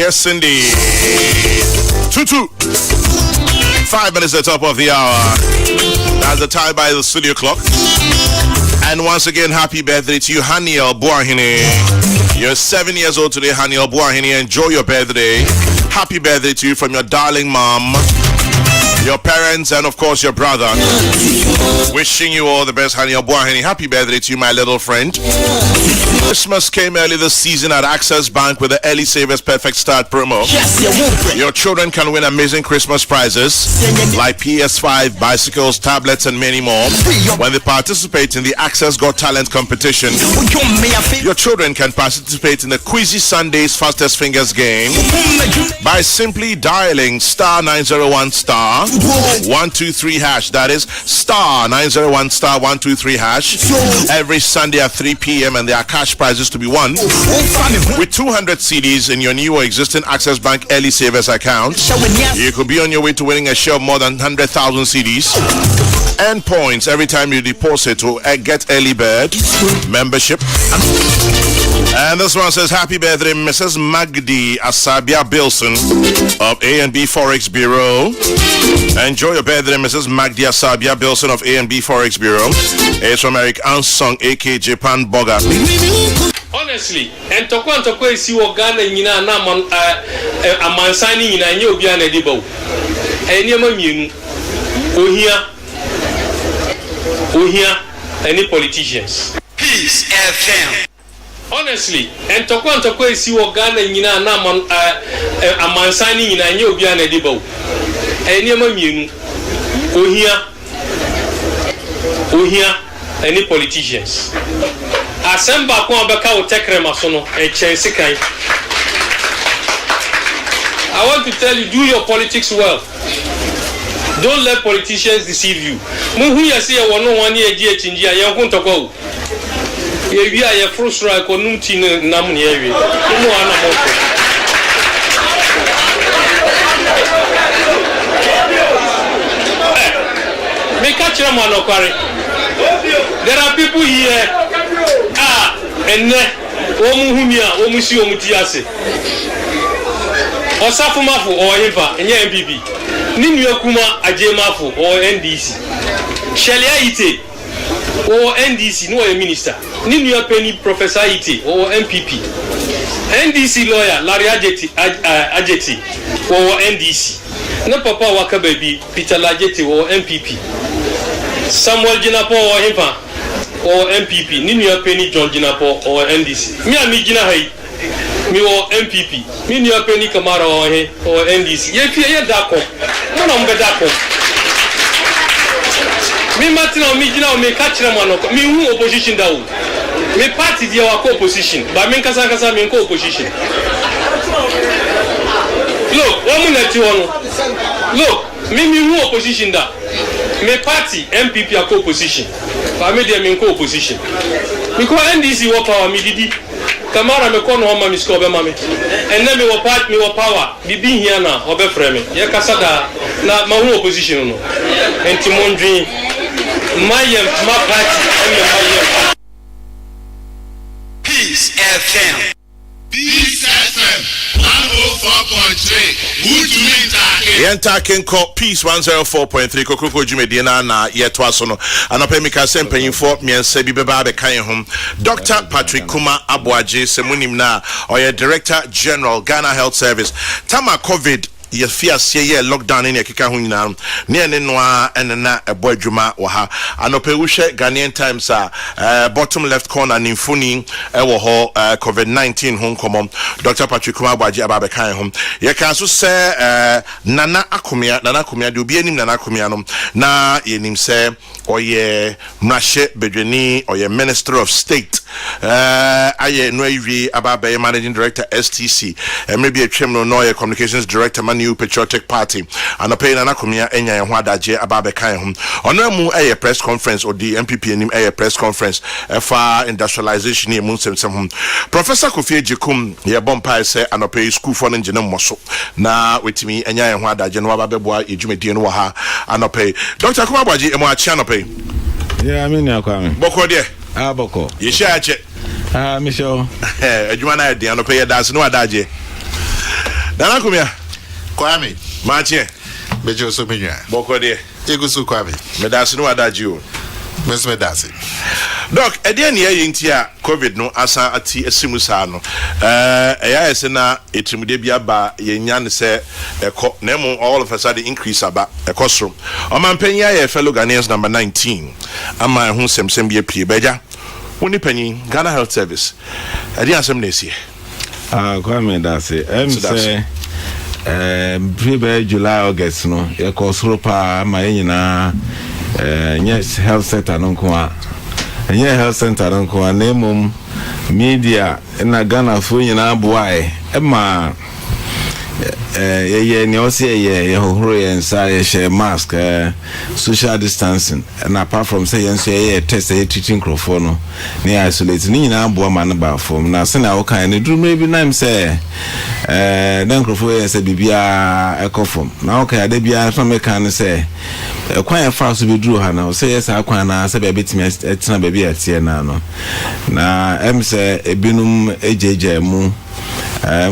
Yes, indeed. 2-2. 5 minutes at the top of the hour. That's the time by the studio clock. And once again, happy birthday to you, Haniel Buahini. You're 7 years old today, Haniel Buahini. Enjoy your birthday. Happy birthday to you from your darling mom, your parents, and of course your brother. Wishing you all the best, Haniel Buahini. Happy birthday to you, my little friend. Christmas came early this season at Access Bank with the Early Savers Perfect Start promo. Your children can win amazing Christmas prizes like PS5, bicycles, tablets, and many more when they participate in the Access Got Talent competition. Your children can participate in the Quizzy Sundays Fastest Fingers game by simply dialing star 901 star 123 hash. That is star 901 star 123 hash every Sunday at 3 p.m. and there are cash prizes to be won with 200 CDs in your new or existing Access Bank Early Savers account. You could be on your way to winning a share of more than 100,000 CDs and points every time you deposit to get early bird membership. And this one says, happy birthday, Mrs. Magdi Asabia Bilson of A&B Forex Bureau. Enjoy your birthday, Mrs. Magdi Asabia Bilson of A&B Forex Bureau. It's from Eric Ansong, a.k.a. Japan Boga. Honestly, and Tokwa is you Ghana in a man signing in a new Biana Debo. And Yaman, who here, any politicians. Peace FM. Honestly, and Tokwa is you Ghana in a man signing in a new Biana Debo. And Yaman, who here, any politicians. Asemba kwa beka utekre masono chensikai. I want to tell you, do your politics well. Don't let politicians deceive you. Mu hu yesi ya wono wani eji echinjia ya hu ntoko. Ye wi ya frustra ko numti nam ne yewi. Mu ana moko. Me catch them on okware. There are people here. And Omuhumia, Omusi Omutiase. Osafumafu or Eva, and MPP. Ninu Kuma Ajemafu or NDC. Shelia Ite or NDC, no a minister. Ninu Penny Professor Ite or MPP. NDC lawyer Larry Ajeti or NDC. No Papa Waka baby Peter Lajeti or MPP. Samuel Jinapo or Eva. Or MPP, Ninu Penny John Jinapo or NDC. Me and me Jina Hay, me or MPP, Ninu Penny Kamara or NDC. Ye fear Dako, no number Dako. Me Martina, me Jina, me catch them on me who opposition down. Me party the our co-opposition, but me Kasakasa me co-opposition. Look, 1 minute you want. Look, me who opposition da. Me party MPP are co-opposition. I made them in co-opposition. Because NDC were power, me did. Kamara me kono homa mi skobe mami. And then me were part, me were power. Be being here now, obe frame. Ye kasada na ma opposition no. And Timondri, my party, Peace FM. Peace FM 104.3. Good to Talking called Peace 104.3 Kokrokoo Jumediana na yetwasono anapemika sempenyin for me sebi beba be kan hom Dr. Patrick Kuma Abuaje semunim na oye Director General Ghana Health Service tama COVID ye fiase ye lockdown in yakeka ho nyina ne ne noa enna ebo adwuma wo ha anope wo hwe Ghanaian Times bottom left corner nimfuni ewo ho COVID-19 ho nkomo Dr. Patrick Kuma Abuaje ababe kan ho ye kan so se nana akomia de obi anim nana akomia no na yenim se oye mrahye bedweni oye Minister of State aye no awie ababe Managing Director STC maybe atwem no oye Communications Director New Patriotic Party and a pay na komia enya ho adaje ababe kan ho ono mu press conference or the MPP nim press conference for industrialization mu nsem ho Professor Kofi Ejikum ye bompa say anope school for ngene mmoso na wetimi enya ho adaje no ababeboa edwumedie no ha anope Dr. Kuma Abuaje emo achi anope yeah me na kwa me boko de boko ye sha ache me show edwuma na de anope ye dance no adaje Nana Kumia. Kwame. Mache. Bejo so menya. Boko de. Egusu Kwame. Medasi no adaji o. Mes medasi. Doc, ede ne yentia COVID no asa ati asimu sa no. Eya ese na etrimude bia ba yenya ne se ekọ na emu all of a sudden increase aba ekọ so. Omampanya ye fellow Ghanaians number 19. Ama ehun semsem bia pie beja. Woni panyin Ghana Health Service. Ede asem na esie. Kwame dase. Say July August no ekọ soro pa ma yenyina yes health center no kwa enye health center no kwa na emom media na Ghana fo nyina boae ema ye osi ye hohoro ye nsa ye share mask social distancing and apart from say yenso ye test ye treating crofo no na isolate ni nyina boa ma na ba form na se na wo kan ne drum bi na im say dan crofo ye say bibia ekofom na wo kan da bia so me kan say kwan fa so be duru ha na say yes akwan na say be betimi etina be bia tie na no na em say ebinum ejeje mu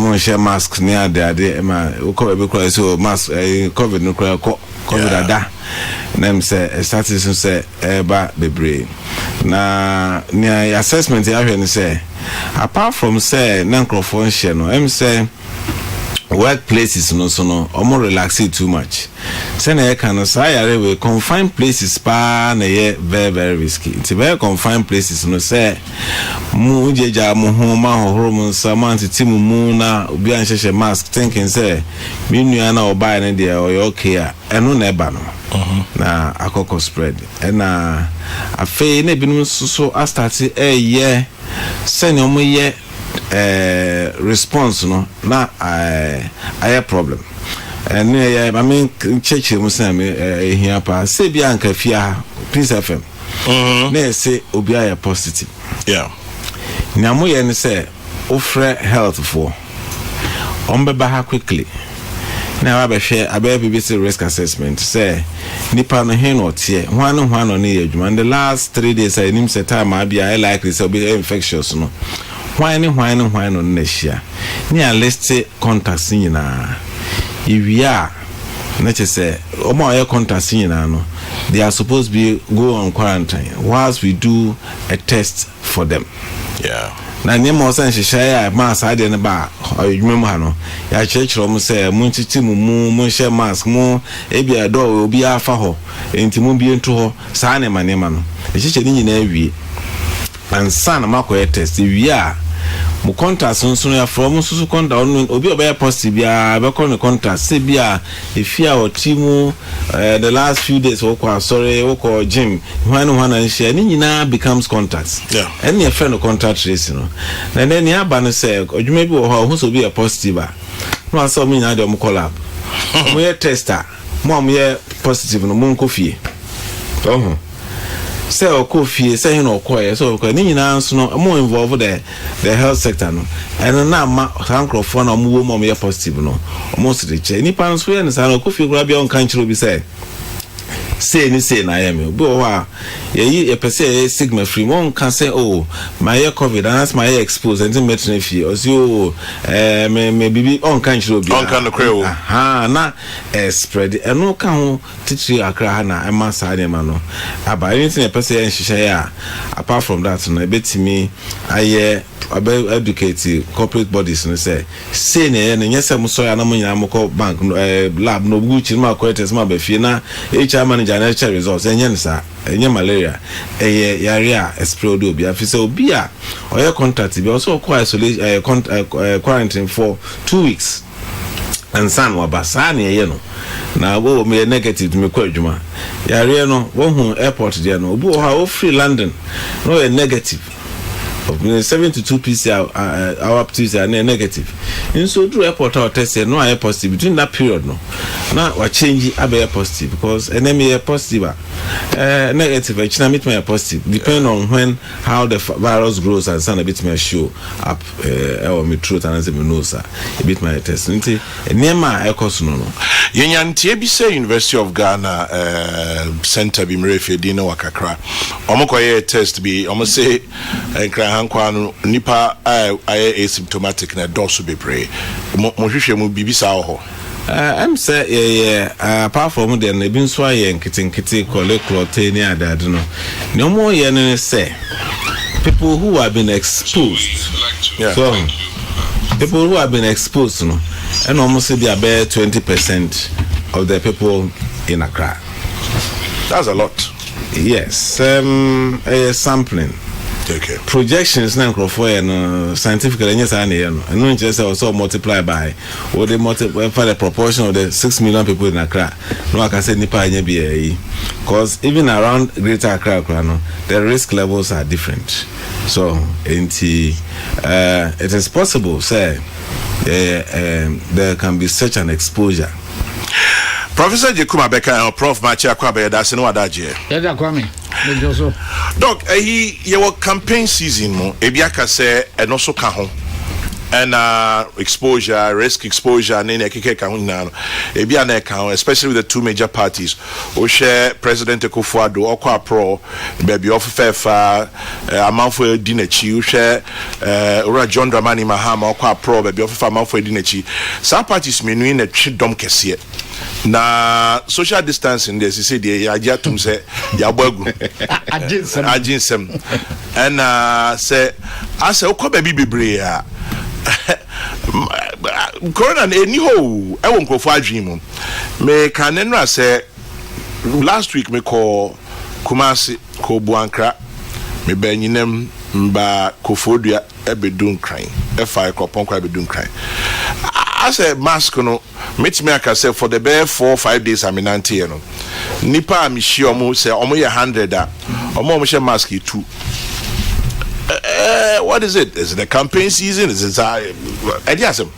mo share mask ni ade ma ko be ko so mask covid no ko covid ada nem say status say eba bebre na ni assessment ya hwe ni say apart from say nankrofon share no em say workplaces no so no omo relax too much say na can say we confined places pa na ye very very risky it's very confined places no say mu jeja mu ho ma hohoro mu sama antitimu mu na obi an hye mask thinking say me nua na oba na dey okay a eno na eba no na akoko spread na afei na binum so start ye say na omo ye response no na I problem and I mean church muslim here pa say bia anka fia Prince FM na say obi aye positive na mo ye ne say ofre health for ombeba ha quickly na wa be share abe BBC risk assessment say nipa no he no tie hwan no ne adwuma in the last 3 days I nim say time abia likely say be infectious no hwan no na hia ni a list contacts nyina iwia na chese omo aye contacts nyina no they are supposed to be go on quarantine whilst we do a test for them na nyema osan hyehyɛ ma asade ne ba adwuma mu ha no ya kyerɛkyerɛ mu sɛ mu ntiti mu hyɛ mask mu ebia do obi afa ho enti mu bi nto ho saa ne ma no hyehyɛ ni nyina awie ansa na makoye test wi a mu contact so ya from so contact obi oba positive bia be call contact say bia efia o timu the last few days wo kwa sorry wo ko gym hwan na share ni nyina becomes contacts and your friend contact trace no na then ya ba no say odwuma bi wo ho so be positive a no aso me nya de mo collab mo ye tester mo ye positive no mo nkofie say okofie say hin okoye so okọ ni nyina nso no mo involve the health sector no and na ma sankrofo na mo wo mo ye positive no mo so de che ni pan so ye ne sa na okofie gura bia on kan chiro bi say na yemi obi o wa ye pese sigma free one can say oh my covid and that's my exposed and metne fie o si o me bibi on kan chiro bi on kan no kweo na spread eno ka ho titiri akra ha na ema sa de ma no aba anything pese ye nhihye ya apart from that no ebetimi aye educate corporate bodies no say na nyese mo so ya na mo nyina mo ko bank lab no buchi no akwete ma ba fie na HR manager na check results enye malaria yare a spread obi afise obi a oye contact bi also ko isolate quarantine for 2 weeks and san wa basani ye no na wo me negative me kwa adwuma yare no wo hu airport there no obi o ha o free London no negative of 72 PCR our PCR negative in so through airport or test no air positive between that period no na wa change abe positive because enemy positive negative, it may be positive, depending on when how the virus grows and some a bit may show up or me truth and as a nosa, a bit my test. Near my echoes no. Yenyan Tiebise University of Ghana Center be Mrefe Dino Wakakra. Omokoye test be almost say Krahankwan Nipa asymptomatic na dosu be pray. Mohwehwe mu bibisa ho. I'm say apart from the nebin so ye nkiti kole clote ni adade no. No more ye say people who have been exposed. Yeah. So people who have been exposed no and almost say they are about 20% of the people in Accra. That's a lot. Yes, sampling. Okay. Projections na for scientifically yes and no just also multiply by or they multiply for the proportion of the 6 million people in Accra. No I can say nipa anya be because even around Greater Accra no, the risk levels are different. So it is possible say there can be such an exposure. Professor Jekuma Beka and Prof Machia Kwabe that's no adaje. Yeah, Kwame. Doc, your campaign season mo ebiaka say and also ka ho. And exposure, risk exposure, and then especially with the two major parties. We share President Akufo-Addo, Okwa Pro, baby of Fefa, Amanfo Dinechi, we share John Dramani Mahama, Okwa Pro, baby of Amanfo Dinechi. Some parties meaning a chidom kesiye. Na social distancing, they say the idea to say Yabogu, Ajinsem, and say, I say, Okwa baby Bibria. Corona anyhow I won't go for a dream. Me can say last week me call Kumasi ko Buankra me beninem mba Kofodia ebedun crying F5 kopon kwa ebedun crying. I say mask no meet me aka say for the bare 4 or 5 days I'm in anti no nipa mi shi omo say omo ye 100 omo she mask 2. What is it? Is it the campaign season? Is it Ediasem?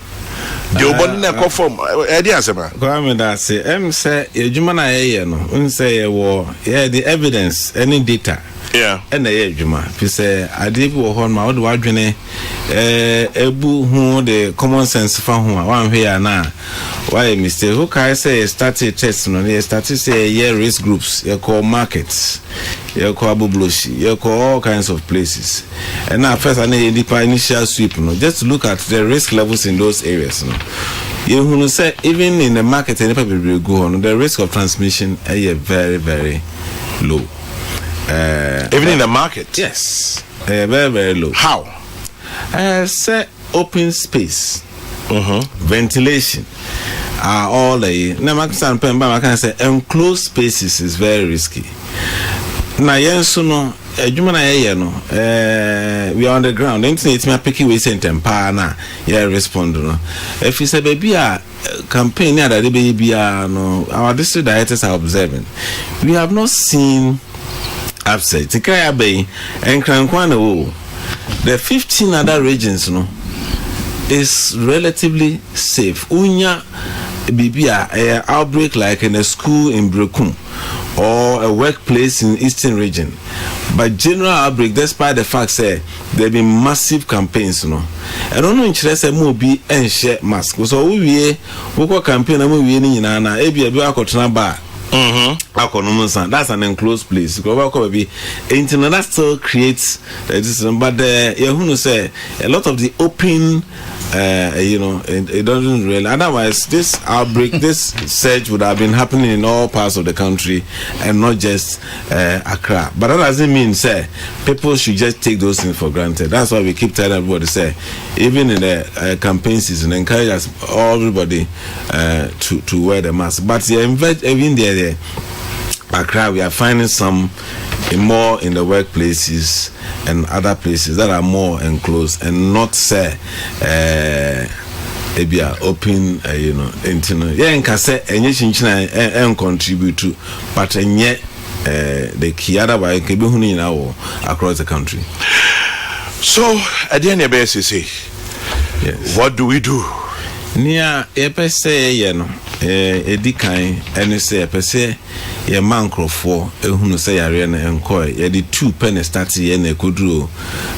The Obon never from Ediasem. Kwame that say say ejuma na ye no say wo the evidence any data. Yeah. And the ejuma fi say ade bi wo ho ma wo de wadwene ebu hu the common sense fa hu a wan hwe ya na why mistake who can say started test no they started say yeah risk groups you call markets you call abubloshi you call all kinds of places and now first I need the initial sweep no just to look at the risk levels in those areas no you who say even in the market any people go on the risk of transmission is very very low even in the market. Yes, very very low. How? Say open space, ventilation are all the. Now I can say enclosed spaces is very risky. Now yes, no. We are on the ground. It's me picking we sent and na yeah respond no. If you say baby campaign that the baby no our district directors are observing. We have not seen upset. Tikaya Bay and Krankwana. The 15 other regions no is relatively safe. Unya bibia outbreak like in a school in Brekum or a workplace in Eastern region. But general outbreak, despite the fact say there been massive campaigns, no. I don't know interest more be and share mask. So we campaign and we ni na ebi akotena bar. That's an enclosed place. That still creates this, but you say a lot of the open, it doesn't really. Otherwise, this outbreak, this surge would have been happening in all parts of the country and not just Accra. But that doesn't mean say people should just take those things for granted. That's why we keep telling everybody say, even in the campaign season, encourage us everybody to wear the mask. But even there. Accra, we are finding some more in the workplaces and other places that are more enclosed and not say open, yeah, and can say and contribute to, but the key otherwise can be now across the country. So at the end of the say, yes. What do we do? Near say edi kan ene se pese ye mankrofo ehunu se yare na enkoy ye di 2 penny start ye na koduro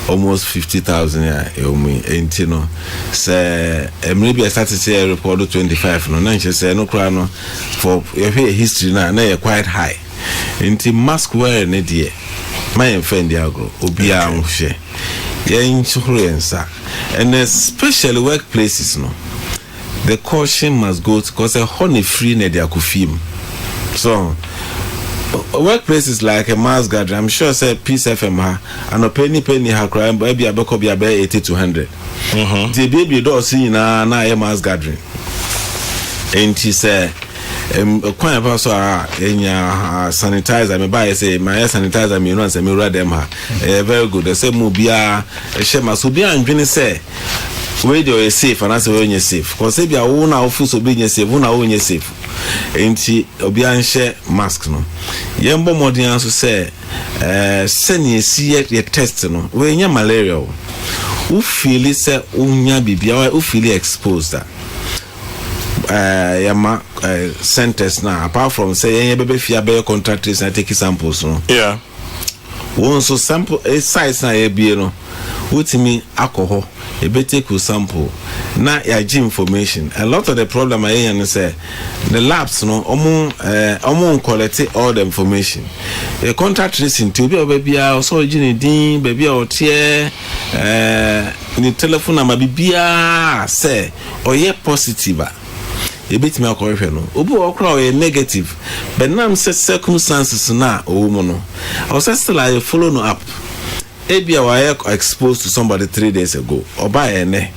almost 50,000 ya omu enti no se emre bi start se report 25 no na nche se no kra no for ye history na ye quite high enti mask wear ne die my friend agro obia nhwe ye nchuru yensa and especially workplaces no the caution must go because a honey free ne dia kufim. So workplaces like a mass gathering, I'm sure say Peace FM ha and a penny ha crime baby abeko be 80 to 100. The baby do see na a mass gathering. And he say kwan pa so enya sanitizer me buy say my sanitizer me run say me read them ha very good. They say mu bia shema so bia ndwene say we do safe and as we safe cause if you are na ofu so be safe na we safe enti obi an share mask no yembo modern so say sene si ye test no we nya malaria o feel say unya bibia o feel exposed yama centers na apart from say yen bebe fia be contractors na take samples no yeah won so sample size na ye bie no wotimi alcohol e be take sample na ya give information. A lot of the problem I hear say the labs no omo collect all the information. The contract tracing to be bia so gini din baby o tie ni telephone number bia say oye positive e bit me akohwe no obu okra o negative but nam say circumstances na o mu no I was still I follow no up ebia were exposed to somebody 3 days ago or by ene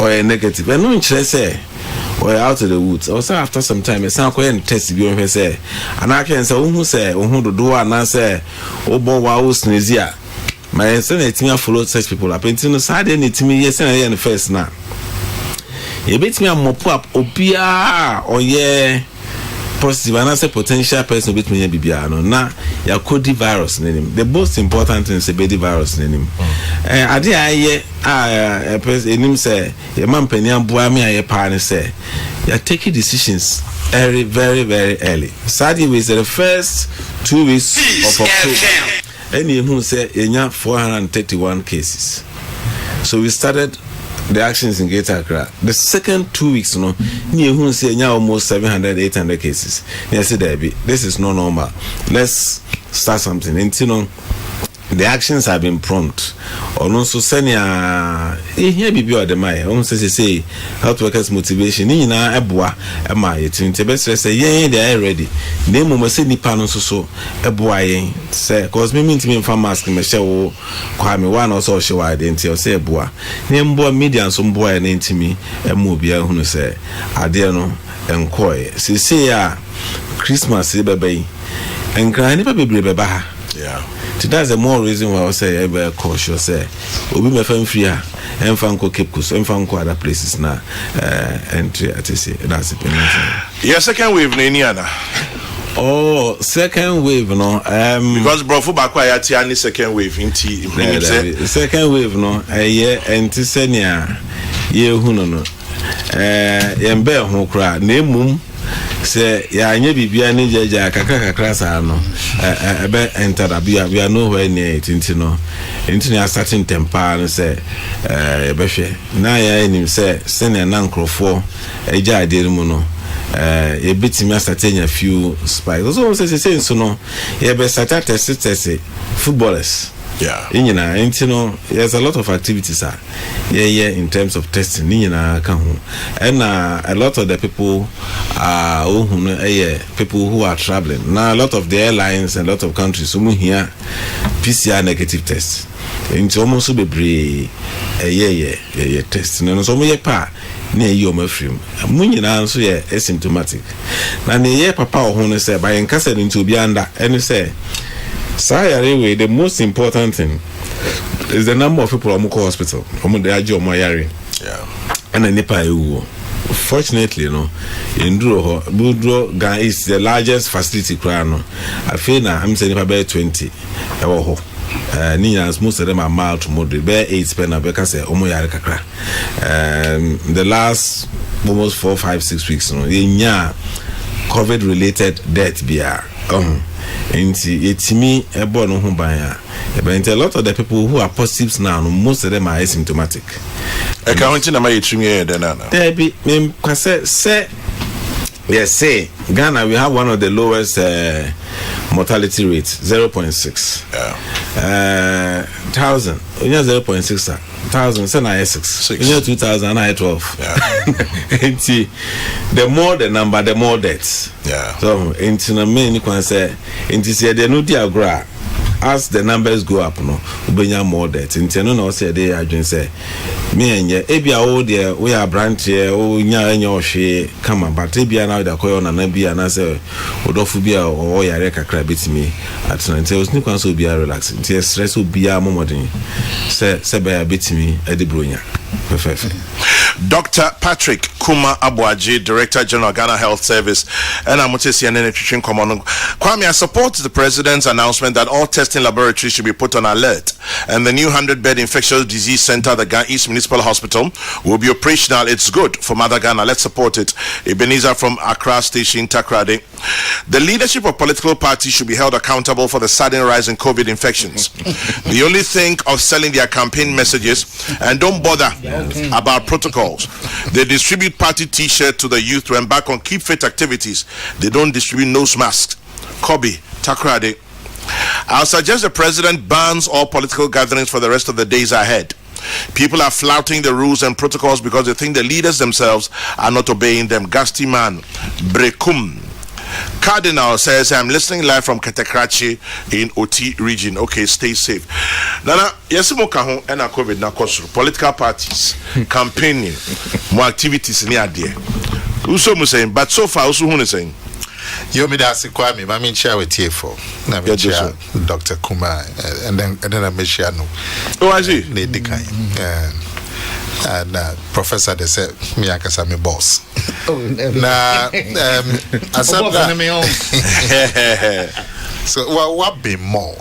or a negative and no interest say or out of the woods also after some time it's not going to test be on say and I can say who say who do and say obo wa usnezia my son it me follow such people up into no side it me yes and first now e bit me mop up obia or yeah positive and as a potential person bit me bibia no na ya kodi virus nenim. The most important thing is the baby virus nenim. Ade aye person say your man penny boa me aye pa ne say you are taking decisions very early. Sadly we say the first 2 weeks of October any who say enya 431 cases. So we started the actions in Greater Accra. The second 2 weeks, no, near who say now almost 700-800 cases. Yes, this is not normal. Let's start something. And you know, the actions have been prompt. Or also senior here be the my own say health workers motivation. Ni na eboa ema yetin te best say yeah they are ready. Name mo say nipa no so eboa yen say cause me mean me mask me she wo kwa me one also she wa identity say eboa. Name bo media so mboa na ntimi emo bia hunu say ade no enkoy. Say ya Christmas e bebe enkra ni pa bebre beba ha. Yeah. That's the more reason why I say be cautious. Obi me fan free ha, enfan ko Cape Coast, enfan ko other places na entry at say that's the penalty. Yeah, second wave na Indiana. Oh, second wave no. Because bro for back ya ti ani second wave inti second wave no enti senia ye hu no. Yembe ho kra na emum say ya anya bibia ne jaja kakra sa no ebe enter that we are nowhere near it no into starting temper and say ebe hwe na ya enim say senior na nkrofo eja ade mu no e bitimi starting a few spikes so say so no e be start test footballers. Yeah. And you know, there's a lot of activities in terms of testing. And a lot of the people people who are traveling. Now a lot of the airlines and a lot of countries who here PCR negative tests. It's almost be testing. And so we pa near you my frame. Munina so asymptomatic. Now the papa who say by encased into beyond that and say anyway, the most important thing is the number of people who go hospital. Yeah. And then Nepal. Fortunately, you know, in Budro Gan is the largest facility. I feel now I'm saying about 20. Most of them are mild to moderate. Bear 8 pen because the last almost 4, 5, 6 weeks no COVID related death bia it's me a born home by but a lot of the people who are positives now, most of them are asymptomatic. I can't there be say Ghana, we have one of the lowest mortality rates, 0.6. Yeah. 1,000. 0.6. 1,000. 6. 2,000. 12. Yeah. The more the number, the more deaths. Yeah. So, into the main, you can say, into the new diagram. As the numbers go up, no, we more debt. In no say they are just say, me and ye, ebia oh dear, we are branch here, oh nya and your she come on, but ebia now the coil and be and I say, Odofubia or Yareka crabit me at until Snook will be a relaxing. Tear stress will be a moment. Say, bear bit me, Eddie Brunia. Perfect. Dr. Patrick Kuma Abuaji, Director General Ghana Health Service, and I'm Nutrition Common. Kwame, I support the President's announcement that all testing laboratories should be put on alert, and the new 100-bed infectious disease center, the Ghana East Municipal Hospital, will be operational. It's good for Mother Ghana. Let's support it. Ebenezer from Accra Station, Takrade. The leadership of political parties should be held accountable for the sudden rise in COVID infections. They only think of selling their campaign messages and don't bother about protocols. They distribute party t-shirts to the youth to embark on keep fit activities. They don't distribute nose masks. Kobe, Takrade. I'll suggest the president bans all political gatherings for the rest of the days ahead. People are flouting the rules and protocols because they think the leaders themselves are not obeying them. Gasti man, Brekum. Cardinal says, I'm listening live from Ketekrachi in Oti region. Okay, stay safe. Nana, yesimo kahon ena COVID na kosuru. Political parties, campaigning, more activities near there. Uso mu saying, but so far, uso hune saying. You me that's Kwame, I mean share with TFO. Na me share Dr. Kuma and then I may share no. Oh, I see. And Professor they said me akasa me boss. Na asabda so what be more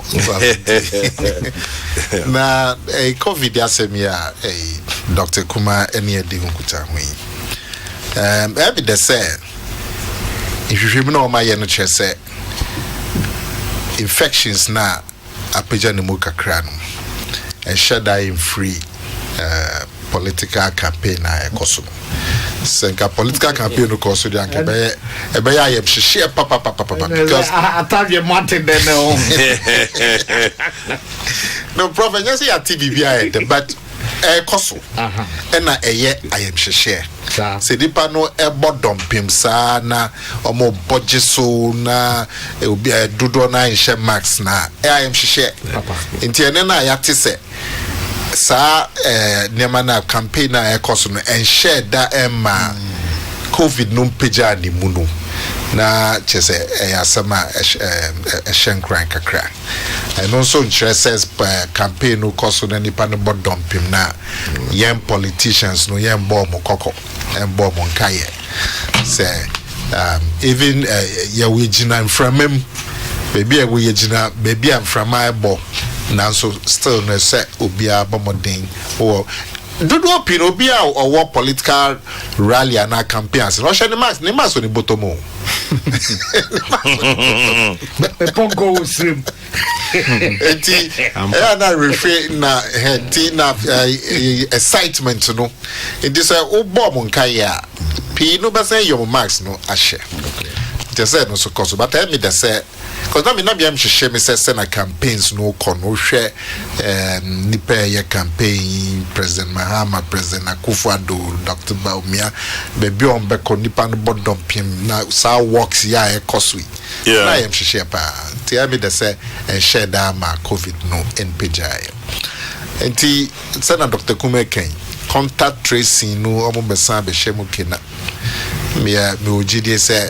na COVID asemia Dr. Kuma eni edi hunkuta hui ebi de say if you know my no say infections na apeja ne mu kakra no and shut in free political campaign na ekoso senka political campaign no koso di anka be ya yem hye papa because atavye mountain then no problem you see at TVBI but ekoso na eye ayem hye se dipa no ebodom pim sa na omo budget so na obi dodo na nhye max na ayem hye papa enti na ya te se sa nema na campaign na ekoso no and share da emma COVID no peja ni munu na chese asama shenkran kakra and also interests campaign no koso na nipa no bodom pim na yem politicians no yem bo mo koko and bo mo nkaye say even ya we jina mframem baby we jina baby amframa bo now so still no say obia bomodin or dodo pin obia or political rally and campaigns Russia ni mas ni botomo pongo slim enti na refer na henti na excitement no it is a bomb nkaya pi no be say your max no ahye just say no so cause but tell me that say because na me na biam hwehwe me say na campaigns no ko no hwe nipa ye campaign President Mahama, President Akufo-Addo, Dr. Baumia bebi on be ko nipa no bodom pim na sa works ya e kosui na yem hwehwe pa tell me that say and share that ma COVID no npejai enti say na Dr. Kuma Ken contact tracing no omo besa be hye mu kena me ojidie say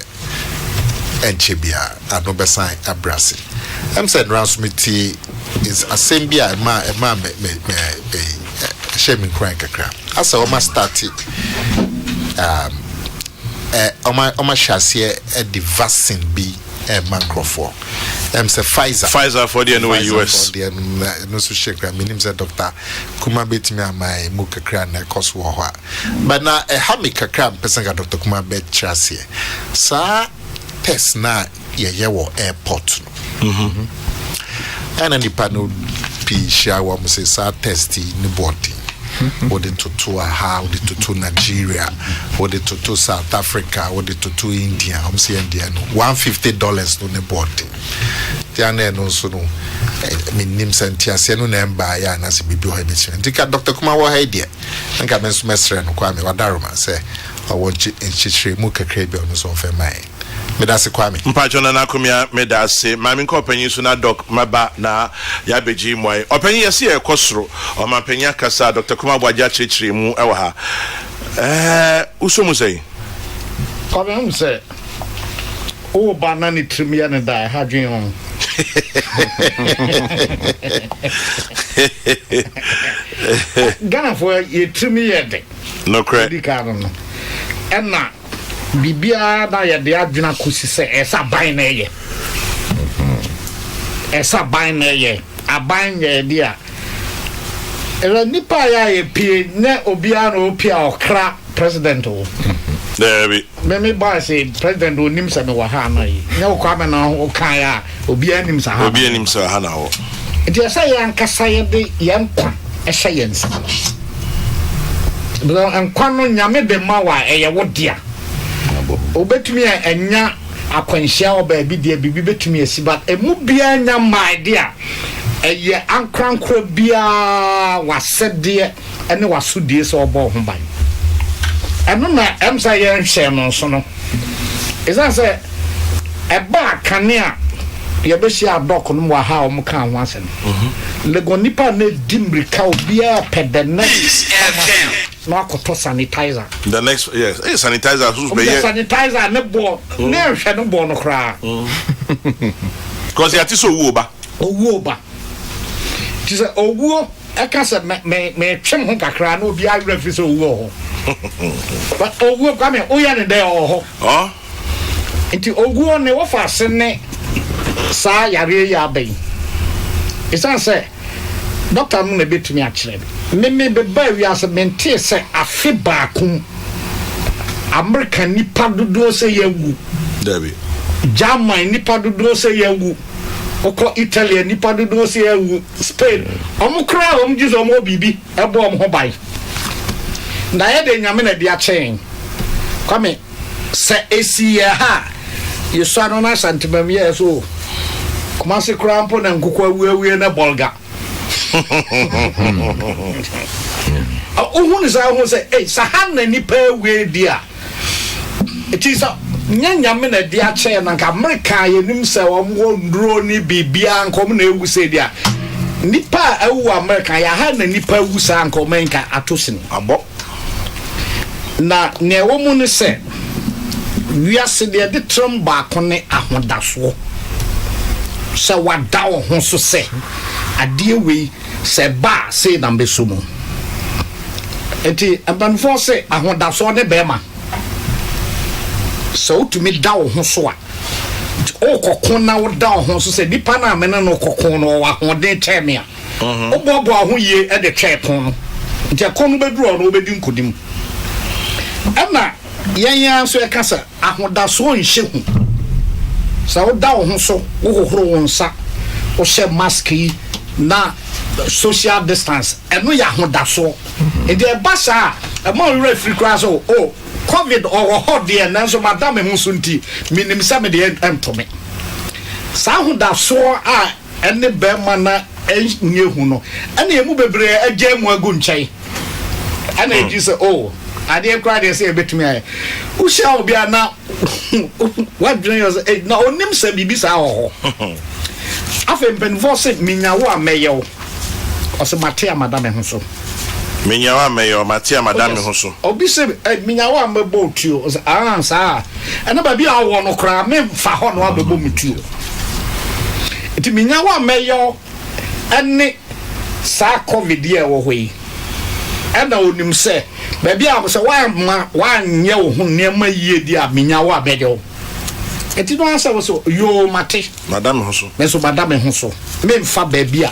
enchebia anobesan abrasi said ransmiti is assembia ma shame crank kakra asa o ma start o ma chassis the vaccine bi microphone say Pfizer for the US for the no so shake me name say Dr. Kuma betimi amai mu kakra na cost wo ho but na ha me kakra person ga Dr. Kuma bet chase sa test na ye wo airport no and any panel pi sha wo say sa test ni body what it to how the to Nigeria, what it to South Africa, what it to India. I'm saying India no $150 on the board. Tiane no so no. I mean names and tiase no number ya na se bibi ho ebechi. Tika Dr. Kuma wo ha idea. Nka me so mesre no kwa me wadaroma say I want chichire mu kakra bi ono so fe mai. Medase kwame mpacho na nakomia medase mami nko panyin so na doc maba na ya beji moy opanyin yesi e kosoro o mapanyin akasa Dr. Kuma Bwaja chechire mu ewa ha usomu sei kwame say o banana trimia ne dai ha dwen on Ghana for ye trimia de no credit di card no enna bibia na ye de adwena kosi se esa ban na ye esa ban na ye aban ye dia ela nipa ya ye pie ne obia no pia okra president o there me ba say president o nim se me wa ha na yi ne o kwa me na o kan ya obia nim sa ha na ho dia say yan kasa ye de yan kwa e hye yensa blo an kwa no nyame de ma wa e ye wo dia obetumi anya akwanhia oba bi dia bibi betumi asiba emu bia nya ma dia eye ankrankro bia wasede ene wasodie so obo ho ban eno na emsa ye nhye no so no isa se eba kanea ye be hia dok no wa ha o mu kan ho asem legonipa na dimrika obia pedene no akoto sanitizer the next yes sanitizer who's be sanitizer ne bo ne hwe no bo no kra cause ya ti so owo ba ti se owo e ka se me twem ho kakra na obi awra fi so owo ho but owo kwa me oya ne de ho nti owo ne wo fa se ne sa yare ya ben isa se doctor no na betumi a kire me be ba wi as mente se afi baakum American nipa dodo se yawu David German nipa dodo se yawu oko Italy nipa dodo se yawu Spain omukra omjizo omo bibi ebo omho bai na ye de nyame na dia chen kwame se esi ye ha ye so no na santimam ye so kuma se krampo na nkukwa wuawie na bolga ohun za ho say sahanna nipa we dia etisa nyanyame na dia che na ka America yenim se wo ndro ni bibia nkom na ewu se dia nipa ewu America ya ha na nipa ewu sa nkom enka atosin abo na ne wo mu ne se wiase de de tromba kone ahodaso se wada wo ho so se adie we se ba se na mbesumu enti abanfo se ahodaso ne bema so tumi da wo ho so a o kokon na wo da wo ho so se dipa na amena no kokon no wa ho den teme a obobo ho ye e de twepon no nti akonu beduro no obedi nkodim ana yanya so e kasa ahodaso nhye hu sa wo da wo ho so wo hohoro wo nsa wo she mask na social distance eno ya ahodaso e de basa e mo refri class o covid or hot there nanso madam hu so nti minim sa me de entome sa ahodaso a ene be ma na enye hu no ene emu bebre agya mu agu nkyai ana eji se ade kwa de se betumi aye usha obi ana wadwen yo se na onim se bibi sa ho afen ben vose minyawo ameyo o se matia madam hu so minyawo ameyo matia madam hu so obi se minyawo amebo tuo o se sa ena ba bi awo no kra me fa ho no abebo mutuo eti minyawo ameyo ene sa covid ye wo hoi ena onim se ba bia so wa nye wo ho nema yie di a minyawo abedo eti no answer was yo mate madam ho so meso madam ho so me mfa baby a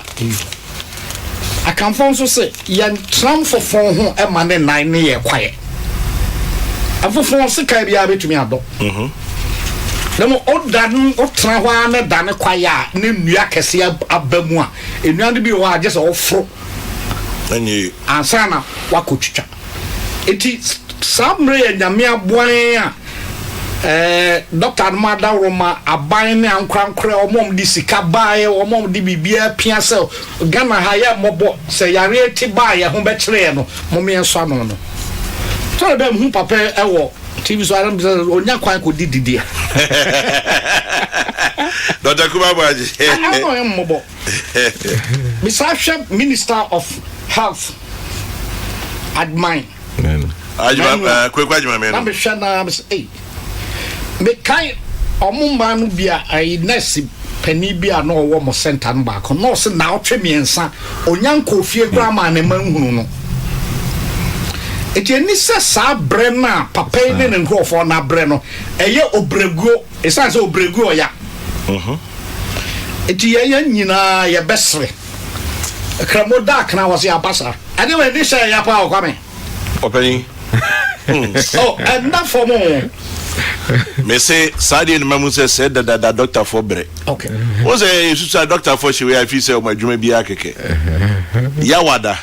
I can phone so say yan tram for phone ho e ma ne nan ne ye kwaye afofo se kai bia betumi ado nemo odan otra hwa na dan kwaye a ne nua kese abamu a enua de bi ho a je se ofro ani ansana wakotwitwa eti samre nyame aboan a Dr. Mada Roma aban ne ankrankra omom di sika bae omom di bibia pia se Ghana ha ya mobo se yare ti bae ho be kire no mom yenso ano no so be hu papa ewo TV so aram onya kwan ko dididi Dr. Kubabaji I know him mobo Mr. Minister of Health admine ajuma kwekwa men na be hwa na be me kai omumba no bia ai nurse pani bia no wo mo center no ba ko nurse na otwe miensa onyanko fie kura ma ne manhunu no eti ni se sa bre na papa ne ne nkrofo na bre no eye obreguo esan se obreguo ya eti ye nyina ye besre kramo dak na was ya basa ade we ni say ya pa o kwame openi oh and that for more me say Saudi and Mamu said that doctor for bre. Okay. Was a such doctor for she we fi say o madwuma bia keke. Ya wada.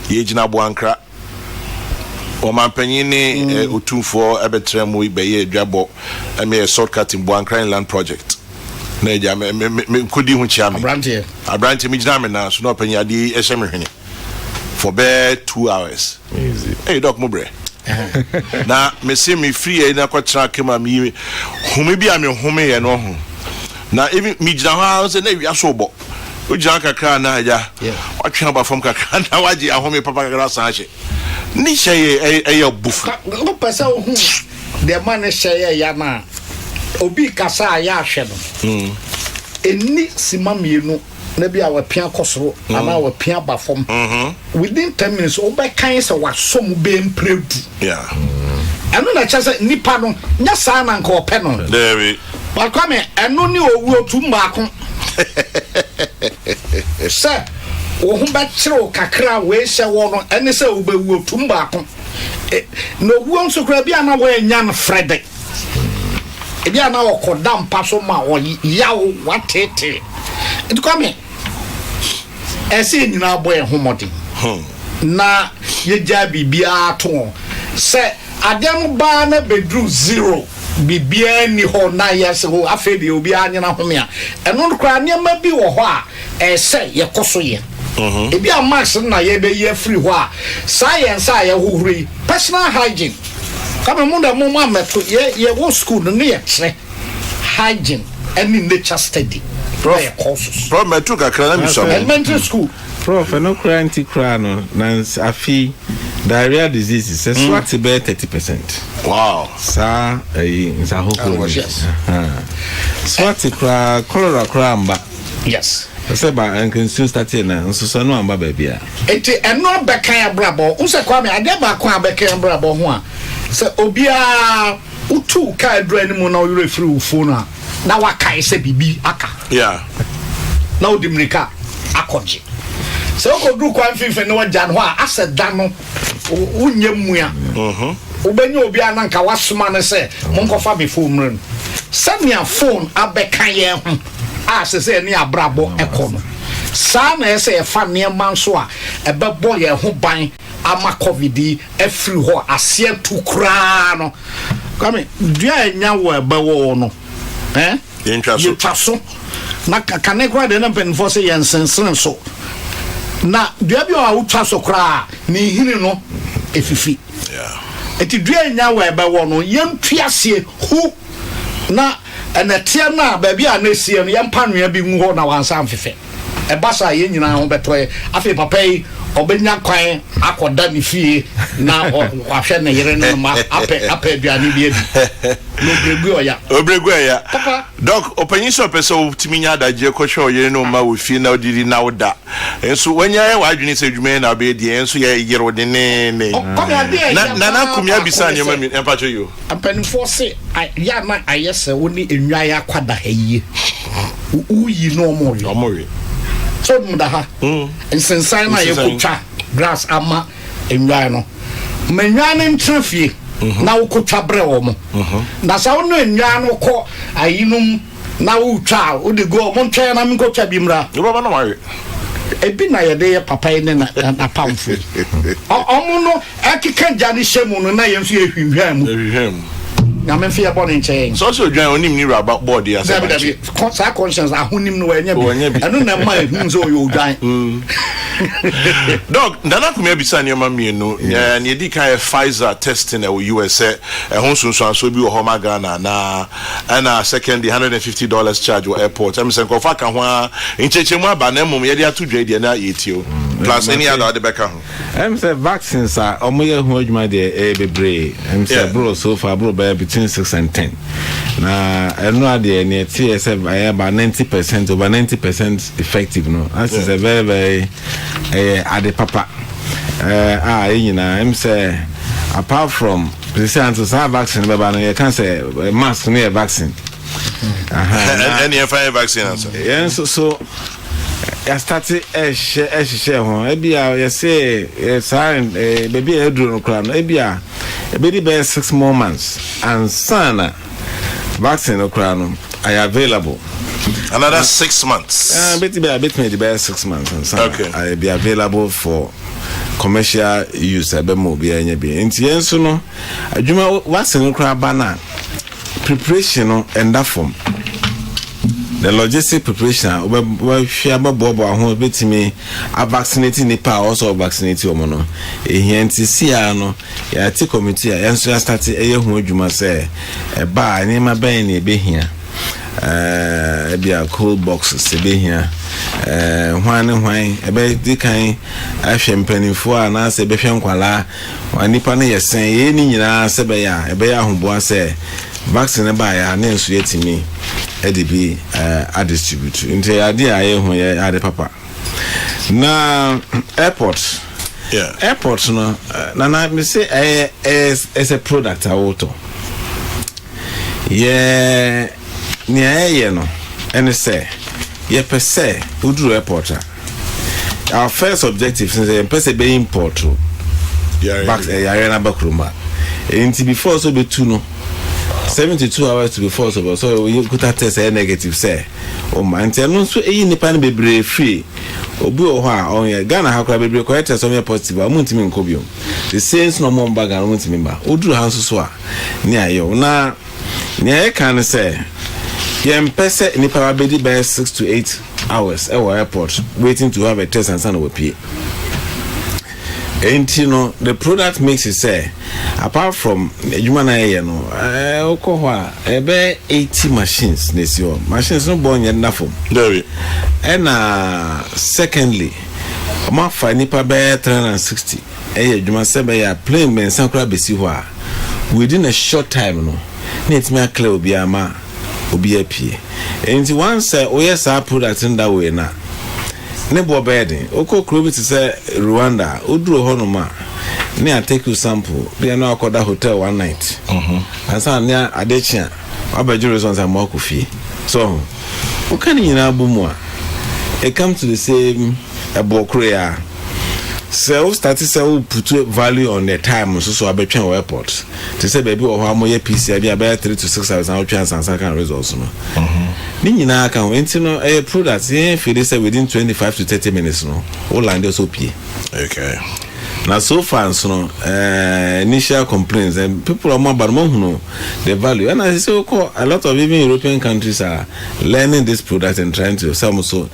Ye gina boankra. O mampanyin ne otumfo ebetrem we be ye adwabo. Me a shortcut in boankra land project. Na eja me kodi hu chia me. Abrante me gina me na so no panyin ade ehye me hwene. For be 2 hours. Easy. Hey doc mo bre. Na me say me free na kwatra kema me home bia me home ye no ho na even me gina ho say na wi aso bo o gina kakra na aja watwe ba fam kakra na waje ahome papa kakra san hye ni hye ye bufu no pesa hu de man hye ya na obi kasa ya hwe no eni simamienu na bia wa pia kosoro ana wa pia ba fam within 10 minutes o be kan se wa som be mpredu eno na cha se nipa no nya sa na nka ope no there ba kwa me eno ni owu otu mbaako se wo hu ba kire kakra we hye wo no ene se wo be wu otu mbaako no wu nso kra bia na wo nya no frede e bia na wo koda mpa so ma wo yawo watete it come ese nyina boy homodi na yeja bibia to se adem ba na bedru 0 bibia ni ho na yese ho afedi obi anyina home a eno kra niam bi wo ho a ese ye koso ye ebi a max na ye be ye free ho a science a ye hohuri personal hygiene kama mu da mu ma meto ye wo school no ye tre hygiene any nature study Prof me took a crana mi so elementary school Prof no cranty crano na afi diarrhea diseases so what be 30%. Wow. Sa nsa hokoro. Swati cra cholera cramba. Yes. Se ba enkin soon starting na nso no amba ba bia. Enti eno bekan abrabo unse kwa me ade ba kwa bekan abrabo ho a se obia utu ka adura ni mu na o yure free phone a na wakai se bibi aka na odimrika akoje se okodu kwa mfife na wajan ho a aseda no unye mua ubenya obi ananka wasoma ne se monkofa be phone no samia phone abeka ye ho a se ni abrabo ekono sa na ese e fa ne manso a ebebo ye ho ban ama covid afri ho asie tukura no kame dua enya wo ebewo no yentwaso na kanekwa de na penfo se yensensen so na dua bi o utwaso kra ni hini no efifi eti dua nya wa ebe wo no yentwiase hu na enetia na ba bi a na sie no yempa noa bi nwu ho na wansa mfefe basa ye nyina ho betoye afi papa yi obenya kwan akoda ni fie na ahwe ne yere no ma apɛ aduane bi ebi no obregu ya papa doc opanyin so person timinya adagye kɔhwɛ yere no ma wo fie na odidi na woda enso wanya ye wadwene sɛ dwuma na be die enso ye yere wo de ne na kumia bisa ne ma mi empacho yo ampanifo se ya na ayese wo ni enwa ya kwada hayi uyi no omori so mda ha nsensan na ye kutwa grass ama enwa no menwa ne ntrafie na wo kutwa bre wo mo na sa wo no enwa no kɔ ayinum na wo twa wo de go mo ntwa na mi kutwa bimra yo baba na ware ebi na ye de papa ne na pamfo omo no akika jani shemu no na ye nso ye hwihwam na me fia bɔ ne nkyɛn so dwan onim ni raba board ya sɛ sa conscience ahonim no wanya bi ɛno na ma ehun so yo dwan dog nana kumia bisa ne ma mienu ne di kan Pfizer testing e USA ho sunsun so bi wo homa Ghana na ana second $150 charge wo airport am sen ko fa ka ho a nchechemu aba na mum ye dia to dwa dia na yetio plus any other the back ho am say vaccines are omoye ho adwuma de bebre am say bro so far bro by between 6 and 10 na eno ade ne tie say about 90% over 90% effective no as is a very very ade papa nyina am say apart from the science of vaccine baba no you can say mask no vaccine any vaccine answer so I started share ho ebia you say sign baby edru no kra no ebia ebedi be 6 more months and sana vaccine no kra no are available another 6 months bet me the best 6 months and sana I be available for commercial use abemo bi anya bi enti enso no adwuma vaccine no kra ba na preparation no and that form the logistic preparation we share bobo ho betimi a vaccinate nipa also vaccinate omo no ehianti sia no ya ti committee a enso start hu adwuma se ba ni ma ben na ebehia bia cold box se behia hwan ebe dikan ahwe mpanifo a na se behwe nkwala nipa na yesen ye ni nyina se be ya ebe ya ahoboa se vaccine ba ya na enso yetimi edibi a distribute into idea ye ho ye ade papa na airport no na me say as a product auto ye ni ye no and say ye per se udru airport our first objective since the person be import back na bakruma into before so be two no 72 hours to before so you could test a negative say o man tell no so eyi nipa na bebre free obi o ho a on ye Ghana ha kra bebre ko test so positive amuntimi nkobio the same no more bag and amuntimi ba oduru ha so a ni ayo na ni e kan say ye mpese nipa ba bedi by 6 to 8 hours e airport waiting to have a test and sana opie. And you know the product makes it say apart from human air no okohwa ebe 80 machines this year machines no born yet nothing and secondly ma fa nipa be 360 adwuma se be ya plain men sankra besi ho a within a short time no na it me clear obi ama obi apie and once we say product in that way na nebo bedin Kokrokoo bi say Rwanda oduro honoma ne a take you sample be na akoda hotel one night asa na adechia abajo response amakofie so o kan nyina bomu a it come to the same abokrea so start to say put value on the time so abetwa airport to say baby o ho amoye PC abi about 3 to 6 hours na otwa sansa kan results no ni nyina kan enti no a product here feel say within 25 to 30 minutes no all land so pie okay now so far so initial complaints and people are more but more know the value and I say a lot of even European countries are learning this product and trying to some so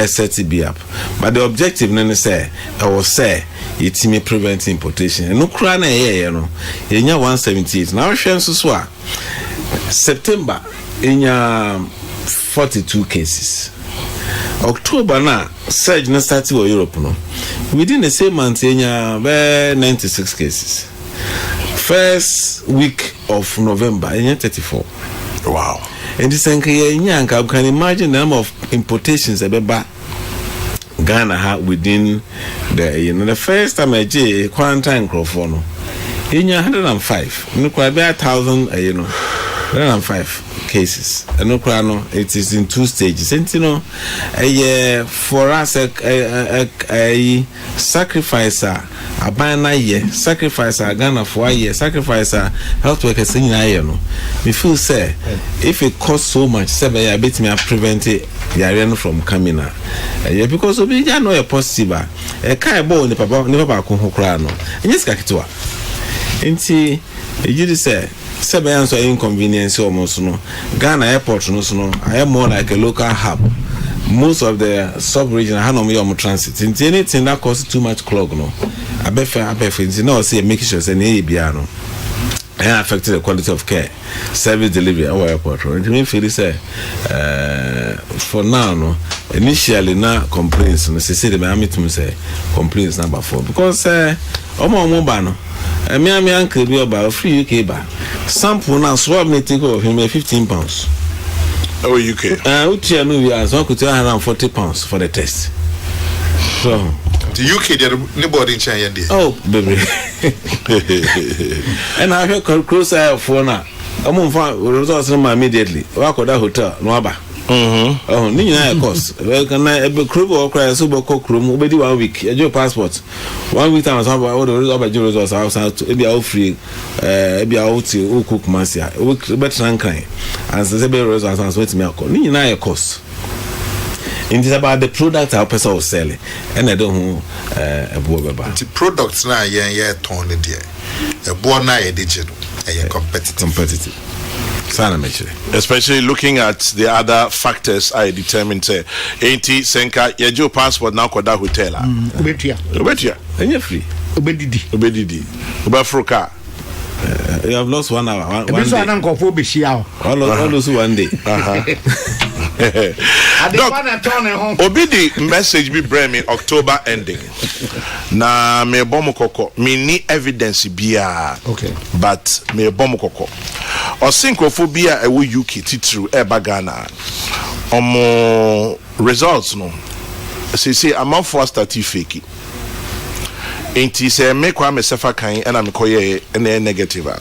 set it be up but the objective no say I was say it may prevent importation no kra na you know yenya 178 now hwe so a September in 42 cases October na surge na start in Europe no. Within the same month, 96 cases. First week of November, 34. Wow. And this can imagine the number of importations about Ghana had within the first time I did quarantine crofone. In 105, no quite 1,000, 105 cases. And no, it is in 2 stages. And for us, a sacrificer, a banner year, sacrificer, Ghana for a year, sacrificer, health workers in Ayano. Me feel say, if it costs so much, I bet me I prevent it from coming out. Because we don't know a positive. A car ball in the papa, never back on Hokrano. And yes, Kaktua. Inti, you say, Sabayan's inconvenience almost no. Ghana airport no, I am more like a local hub. Most of the sub-region have no more transit. Inti anything that costs too much clog no. I bet inti no say making sure say any biano. And affected the quality of care, service delivery at our airport. And to me, feel say, for now, no, initially, na complaints. No, say the Miami to say complaints number 4 because Omo Mobano, me uncle be about free UK bar. Sample now swab me take of him £15. Oh, UK. Which I know we are so could £140 for the test. So the UK there nobody in China. Oh, baby. And I heard close eye for now. I'm on fire results immediately. Walk to that hotel, Noaba. Oh, Nina, of course. Well, can I be crew or cry super Kokrokoo? Obey 1 week. Your passport. 1 week time, all the results of your results outside to be out free. Be out to cook Marcia. Better than crying. As the results are with me. Nina, of course. It is about the product our person was selling, and I don't know the products now. Yeah, torn it there. A born now digital, competitive. Especially looking at the other factors I determined. Say, 80 Senka, your passport now called that hotel. Ubetia, and you're free. Ubedidi, Ubafruka. You have lost 1 hour. One day. Almost 1 day. Obidi message be bring me October ending. Na me bomo koko. Me ni evidence biya. Okay. But me bomo koko. Osinkophobia ewu UK titru eba Ghana. Omo results no. See amount for stati fake. Inti se me kwa me sefa kan ena me koye ene negative.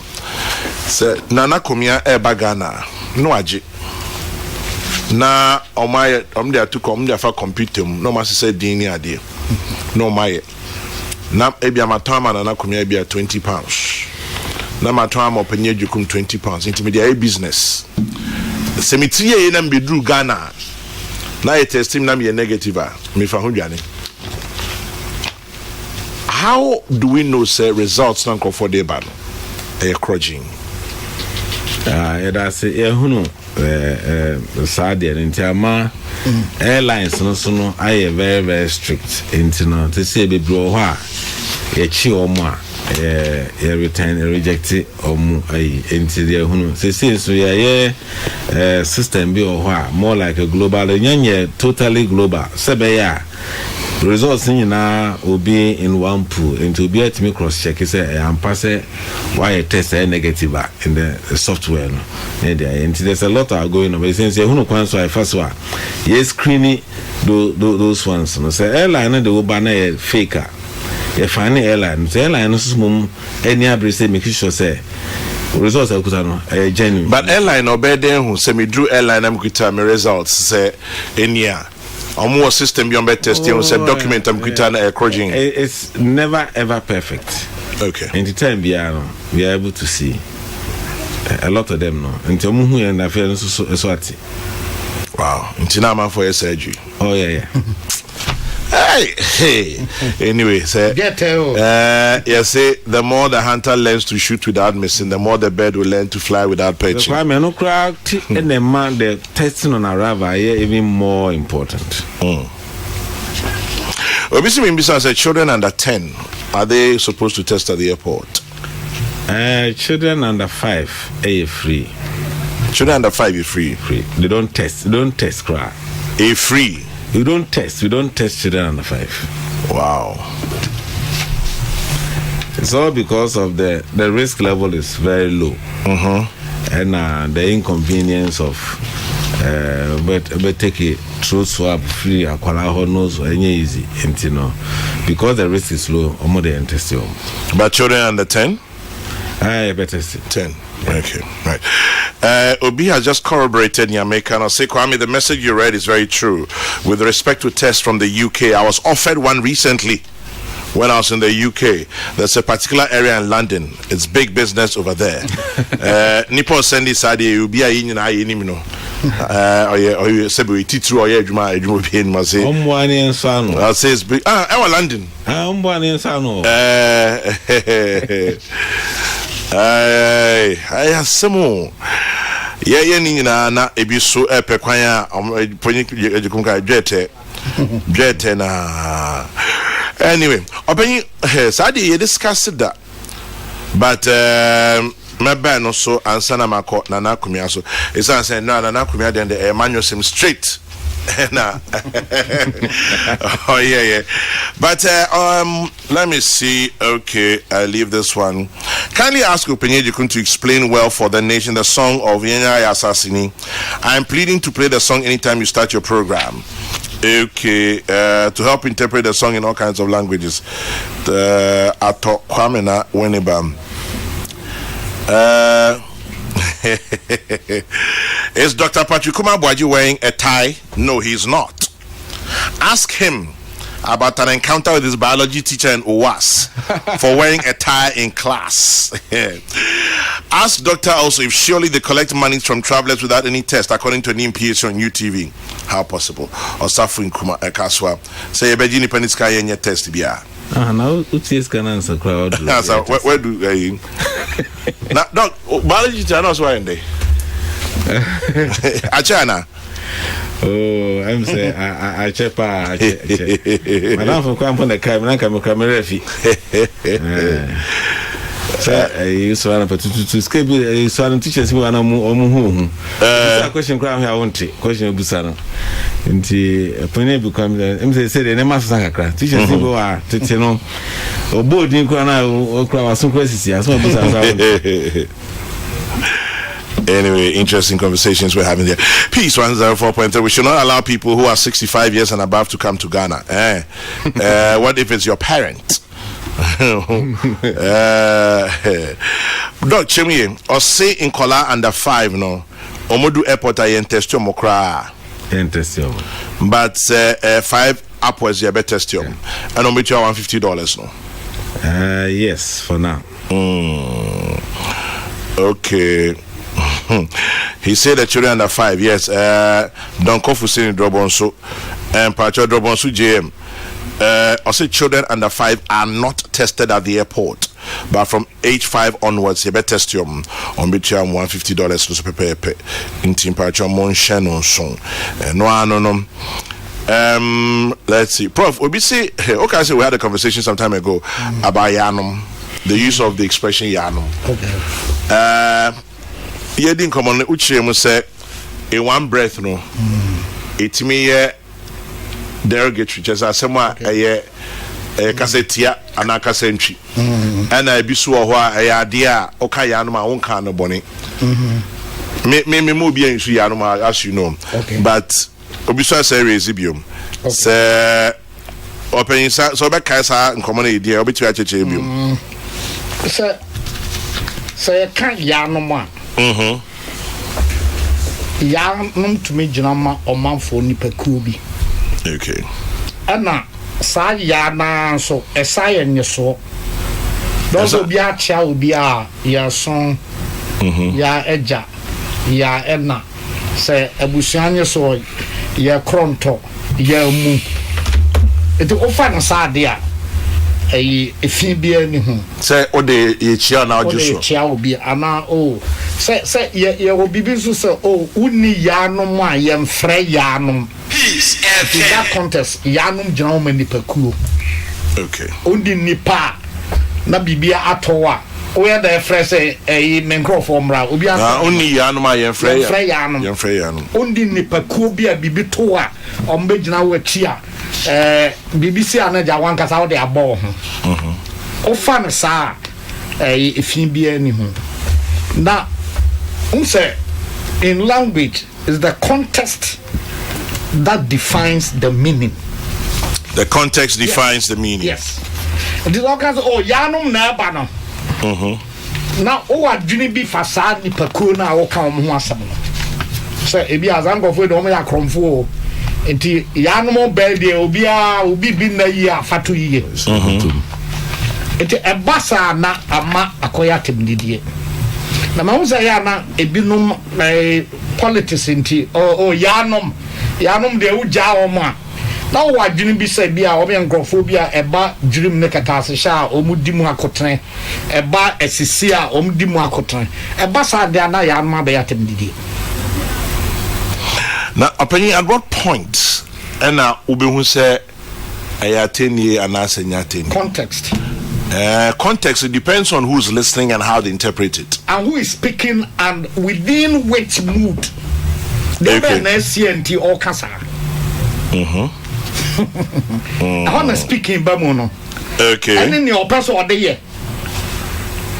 Se nana komia eba Ghana no aje. Na omaye omde atuko omde afa computer mu no ma se din ni ade. No maye. Na ebia matama na komia ebia £20. Na matama openye jukum £20. Intermediate business. Semitiye ye na mbedru Ghana. Na ye testim na me negative me fa ho dwane. How do we know say results not go for the ban? Crudging. That's who Saudi and Intama airlines no I very, very strict into to say be blow a chi or more return reject or into the who since we are system be or more like a global totally global Sebeya. Results in will be in one pool and to be at me cross check is and pass it why a test a negative in the software no and there's a lot are going on but since you know so I first one yes screening those ones no say airline the will ban a faker a funny airline the airline no any abri say make sure say results are genuine but airline obey them who say me drew airline am kuta me results say any more system beyond better testing said document I'm crudging. It's never ever perfect. Okay. In the time we are able to see a lot of them no. Until muhu and affair so wow. Until now for your surgery. Oh yeah. Hey. Anyway, say yes. Say the more the hunter learns to shoot without missing, the more the bird will learn to fly without perching. The crime no crowd and the man the testing on arrival even more important. Obviously, besides children under 10, are they supposed to test at the airport? Children under 5 are free. Children under 5 are free. They don't test. They don't test crowd. A free. We don't test children under 5. Wow. It's all because of the risk level is very low. And the inconvenience of but take it through swab free akwala knows any easy empty no because the risk is low more than test you. But children under 10? I better see 10. Okay, right. Obi has just corroborated Nyameka and I'll say, Kwame, the message you read is very true. With respect to tests from the UK, I was offered one recently when I was in the UK. There's a particular area in London. It's big business over there. Nippon Sandy Sadi, you'll be a union, I know. Or Sebu Titu or Yajuma being Masi. Omwani and Sano. I'll say it's big. London. Omwani and Sano. I have some more. Yeah, na ebiso pekwanya ponyi jete na. Anyway, open Sadi you discussed that. But my band also answer na Nana Kumia so it's answer no Nana Kumia then the manual sim straight. Oh yeah. But let me see. Okay, I leave this one. Kindly ask Openyejikun to explain well for the nation the song of Yenya Assassini. I am pleading to play the song anytime you start your program. Okay, to help interpret the song in all kinds of languages. Ato Kwamena Wenebam. Is Dr. Patrick Kumabwaji wearing a tie? No, he's not. Ask him about an encounter with his biology teacher in OWAS for wearing a tie in class. Ask Doctor also if surely they collect money from travelers without any test, according to an PhD on UTV. How possible? Or suffering Kuma Kaswa. Say, Bejini Peniska in your test. Now, UTS can answer crowd. Where do they? Now, biology teacher knows why in there. Achana. Oh, I'm saying I check. Madam from Kwampon camera fee. You saw to schedule some teachers who are no more. Question crown here, I want it. Question Busano. And the Pune become the said, and a master teachers who are Titano or boarding Krana or Krawa some questions as well. Anyway, interesting conversations we're having there. Peace 104.3. We should not allow people who are 65 years and above to come to Ghana. What if it's your parent? Doc Chimie, or say in Kola under 5, no. Omodu airport I testium mokra. But 5 upwards you better testium. And I'll meet you $150 no. Yes, for now. Okay. He said the children under 5, yes. Don't go for saying Drobonso and Pacho Drobonso JM. I say children under 5 are not tested at the airport, but from age 5 onwards, you better test them on between $150 to prepare in temperature mon shannon song. No. Let's see, Prof. We say okay. So we had a conversation some time ago about Yanum, the use of the expression Yanum. Okay. You didn't come on Uchi say in one breath, no. It's me derogatory, just as someone a cassetia and a cassentry. And I be so why a dear Okayanuma won't can no bonnet. Me move bien Yanuma, as you know. But Obisa say resibium. Say opening so back Kasa and common idea, obituary chabium. Say a can't Yanuma. Yanum to me, Janama or Manfo Nipakubi. Okay. Anna, Sa Yana so a science your so. Those will be a child, be a ya son, ya edja, ya Edna. Say a Busiania so, ya Cronto, ya moon. It will find a sad dear. A Phoebe anything. Say, oh, the chair now just shall be Anna. Oh, say, ye will be busy. So, oh, Uni Yanum, my young Frey Yanum. Peace In that contest, Yanum German Nipaku. Okay. Undi Nipa, na Bibia Atoa, where the fresh a microphone bra obi asa only yanoma yemfrey ondi nipa ku bi a bibito a ombegina wachi a BBC anaja wankasa wo de abo ho o fa me sa efin bi ani ho na unse in language is the context that defines the meaning. The context defines the meaning. Yes. It is all kinds of yanum na ba no. Now, adwene bi fa saa nipa ku na wo ka ho asem no. So ebi azangofo do mo ya kromfo enti yanum birthday obi bi na yi afato yi. Enti ebasa na ama akoya temdidie. Na ma uza ya na ebinom politics enti yanum de uja o ma na wo adwene bi se bia wo be nkrofo bia eba dwurim ne katase sha omudi mu akoten eba esisi a omudi mu akoten eba sa de na ya ma be yatemdidi. Now opinion at what point na obehu se ayateni anase nyateni context. Context, it depends on who's listening and how they interpret it. And who is speaking and within which mood. They be na CNT or kasa. I want to speak in Bamono. Okay. And then your person or the year.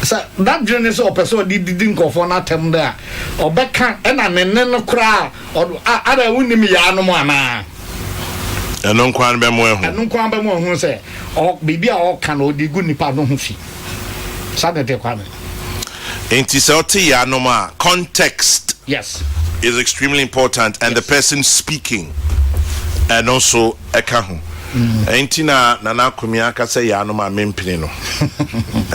So that journey so person didn't go for that term there. Or back and no cry or other winning me anoma. And no quan be more. And no quan be more who say, or baby or can or the good nipa no fee. Saturday kwame. Intisoti anoma context. Yes. Is extremely important and the person speaking. And also ekahu entina nana kumia ka say ya no ma mempini no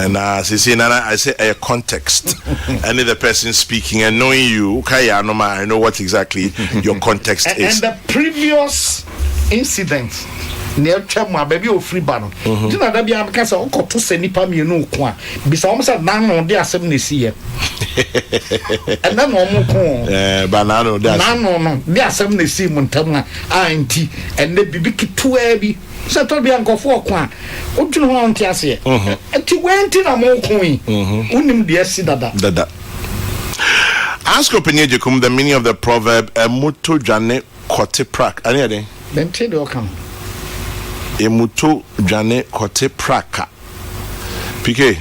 and say nana I say a context and the person speaking and knowing you okay ya no ma I know what exactly your context is and the previous incident near chama baby o free ban dina da bia ka say okoto se nipa me no ko a bisa o say nan no de asem na si ye and then no mo ko banano de asem na si montam a anti and the bibi kitua bi se to bia nkofo ko a odwunu ho anti ase enti wenti na mo ko yi unim de asi dada ask opinion jekum the meaning of the proverb muto dwane kote prak ani ade then tell you come emuto dwane kote praka pk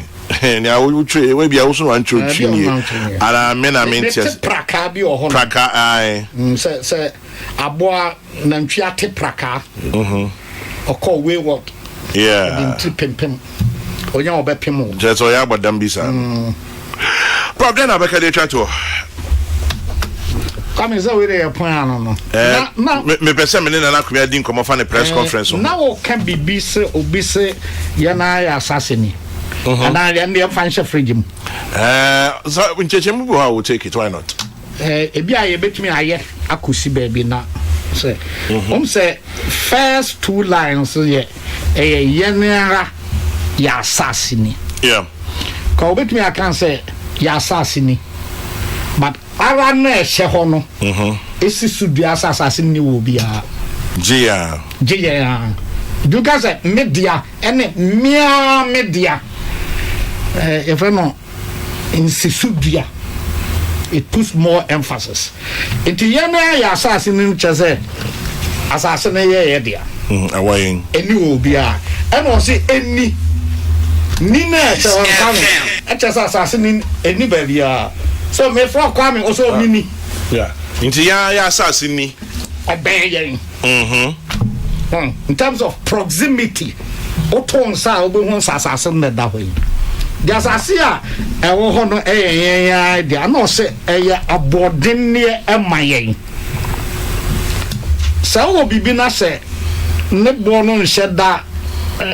ni awu twe we bia wo so wan twe ni ara me na mentias praka bi o ho praka ai se aboa na ntwi ate praka okọ we what yeah the pempem onya obepem o just o ya bodam bi sa problem na beka de twa to come is we dey plan no me pese me na akua din komo fa ne press conference na o kan bibi se obi se ya na ya assassin and I am fancy fridge mu so nchechemu bo how we take it why not ebi aye betumi aye akosi baby na say say first two lines ye yenera ya assassin yeah ko betumi akan say ya assassin but ara na ehye ho no esi sudua assassin ni wo bia jia duka say media ene mia media if no in sisudua it puts more emphasis into yana ya assassin ni chese assassin ye dia awayin eni obia and o say eni ni na se on kan chese assassin eni ba bia so me for kwame also nini yeah into ya assassin ni obey in terms of proximity oton sa obo sa assassin na da hoyi the assassin e wo ho no dia no se abodin ne emayen sa wo bibi na se ne bo no nheda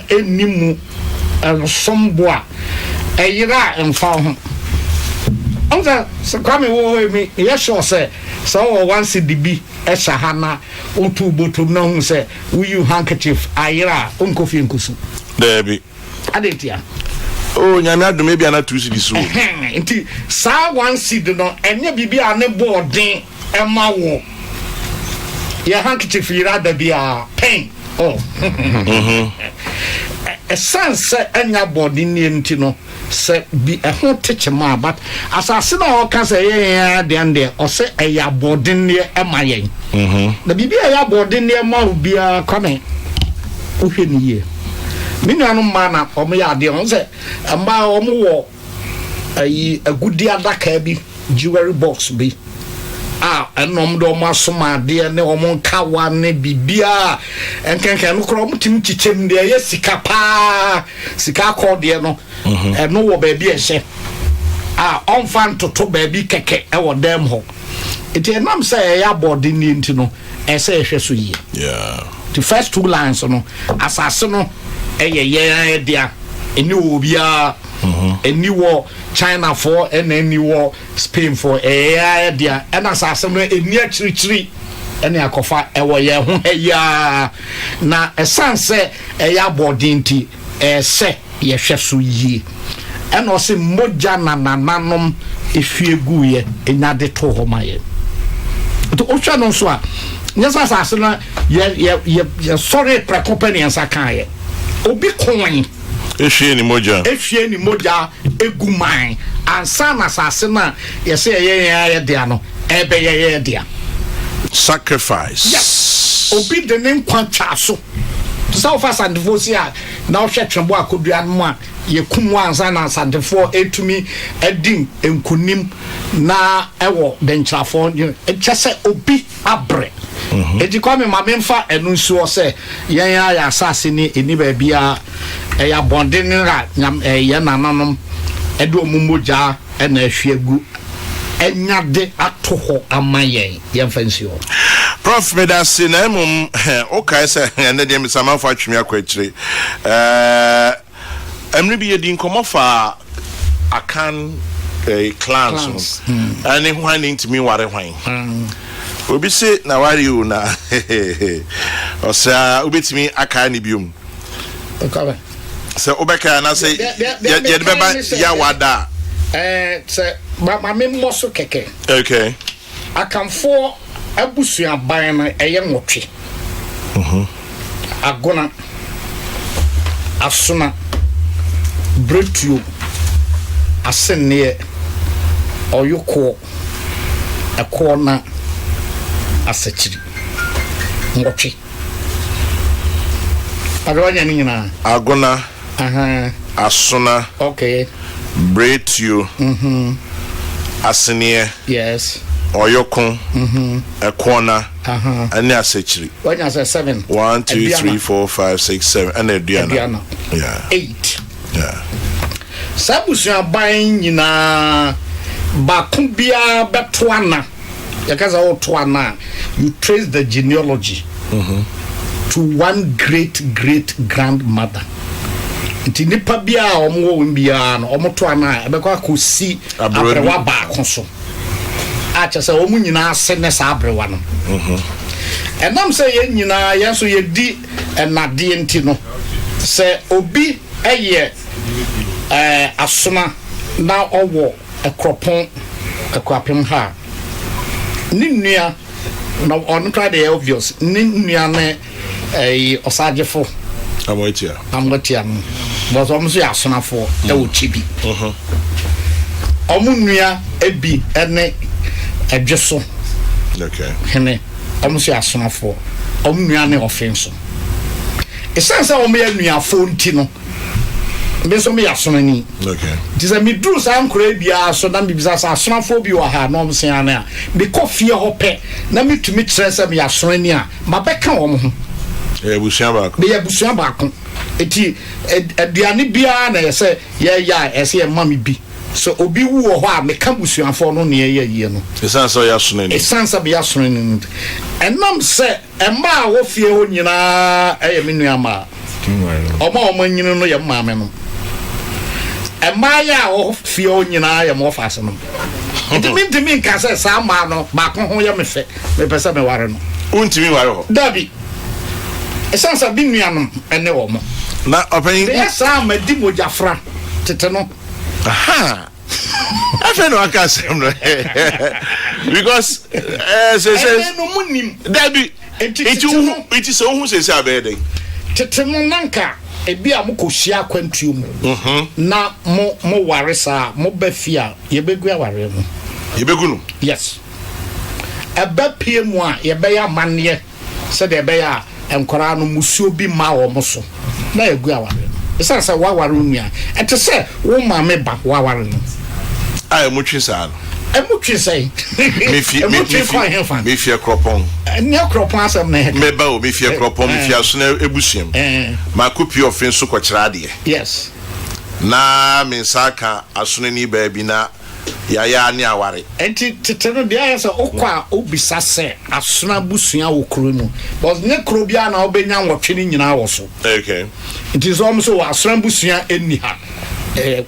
enimu sombo a eyira emfa ho onza so kwame wo mi yesho se so one CDB eshahana otu botum na hu se you handkerchief ayira onkofi nkusu debi adetia oh nyame adome bia na 2 cedi so enti sa one seed no enye bibia ne boarding ema wo ya handkerchief yira da bia pen a sense enya boarding ni enti no se bi e ho teche ma but asase na o ka se yen de ande o se e ya bodin ne e ma yen na bibi e ya bodin ne ma bia kame o hwe ni ye minanu ma na o me ya de on se ma o mo wo ayi agudi adaka bi jewelry box bi enom do masoma de ne omon kawa ne bibia enkenken no kro mutim chichem de ye sika pa sika akode no no wo ba bi ehye on fan toto ba bi keke e wo dem ho iti enam say ya body ni nti no e say ehwe so yi the first two lines no asase no ye dia eni obia eni wo China for and any war Spain for dia and asase no eni achirichiri eni akofa ewo ye ho ya na esanse ya body nti se ye hwe so yi eno se moja na nananom efiegu ye enyade to ho maye to otwa no so a nyasa asase na ye sorry pre company ansa kan ye obi koin ehwie ni moja eguman ansa na asase na ye se ye dia no ebe ye dia sacrifice. Yes. Obi de ne kwantwa so so far sandefo a na ohwe twembo akodua no a ye kum ansa na sandefo etumi edin enkunim na ewo denchafo echese obi abre edi kwa me mamemfa enu nsuo se yen ya asase ni eni ba bia ya bonde ni ra ye nananom edo mumoja na ahwiagu enyade atoho amayen yemfansio Prof medasi na emum okay say ene dem samanfo atwemi akwachire emre bi yedi nkomofa akan clans ani hwan ntimi ware hwan obi se na ware you na osa obetimi aka ni biom okay se obeka na say ye beba ya wada se ma memmoso keke okay akamfo abusua ban na eye nwotwe agona asuna bretuo asenne oyoko ekona asechiri nwotwe adwanya ni nyina agona asuna okay bretuo asenne yes oyokun ekona ane asechiri wanya say 7 1 2 3 4 5 6 7 and eduana yeah 8 yeah sabusu ban nyina bakubia betwana yakaza otwana you trace the genealogy to one great grandmother nti nipa bia omwo wembia no omotwana ebekwa kosi abrewa ba konso acha se omu nyina ase ne sa abrewa no enam se ye nyina yenso ye di enade enti no se obi eye asona na owo ekropon ekwapem ha ninnua na on try the obvious ninnua ne osagefo amwatia no but omso ya asona fo e wo chibi omunua ebi ene edweso okay hene omso ya asona fo omunua ne offense esansa omya nua fo nti no beso me yasona ni okay diza mi dru sa ankora bia so na mi bisa sa asona fo bi wa ha no omso ya na me kofie hope na mitumi kire se me yasona ni a mabeka wo ho busia baako eti aduane bia na yese ya ese ye mami bi so obi wu ho a meka busuafo no ne ye no esansa ya sona ni esansa be ya sona ni enam se emma wo fie ho nyina eye menu ama omo nyinu no ye maame no emma ya wo fie ho nyina ye mo fa se no ntimi nka se sa ma no baako ho ye mefe me pese me ware no untimi ware ho dabi esansa bi nuanom ene wo mo na open esa ma di mojafra tete no I feel no akasem no because say no munim dabi it is so who say say abede tete no nanka ebi a mo kohyia kwantuom na mo ware sa mo ba fia ye begu aware mu ye begu no yes eba pie mu a ye be ya manne se de be ya enkora no musuo bi ma wo mo so na egu aware esa se wa ware nua ete se wo ma me ba wa ware no ai mo twi sa no emu twi sei me fie kropon ne kropon asem na me ba o me fie kropon me fie aso na ebusuam ma kopi ofin so ko kira de yes na me saka aso ni ba bi na ya ni aware enti teteno dia ya se okwa obisa se asona busua wo kro mu but ne kro bia na obenya nwotwe ni nyina wo so okay it is almost so asona busua eni ha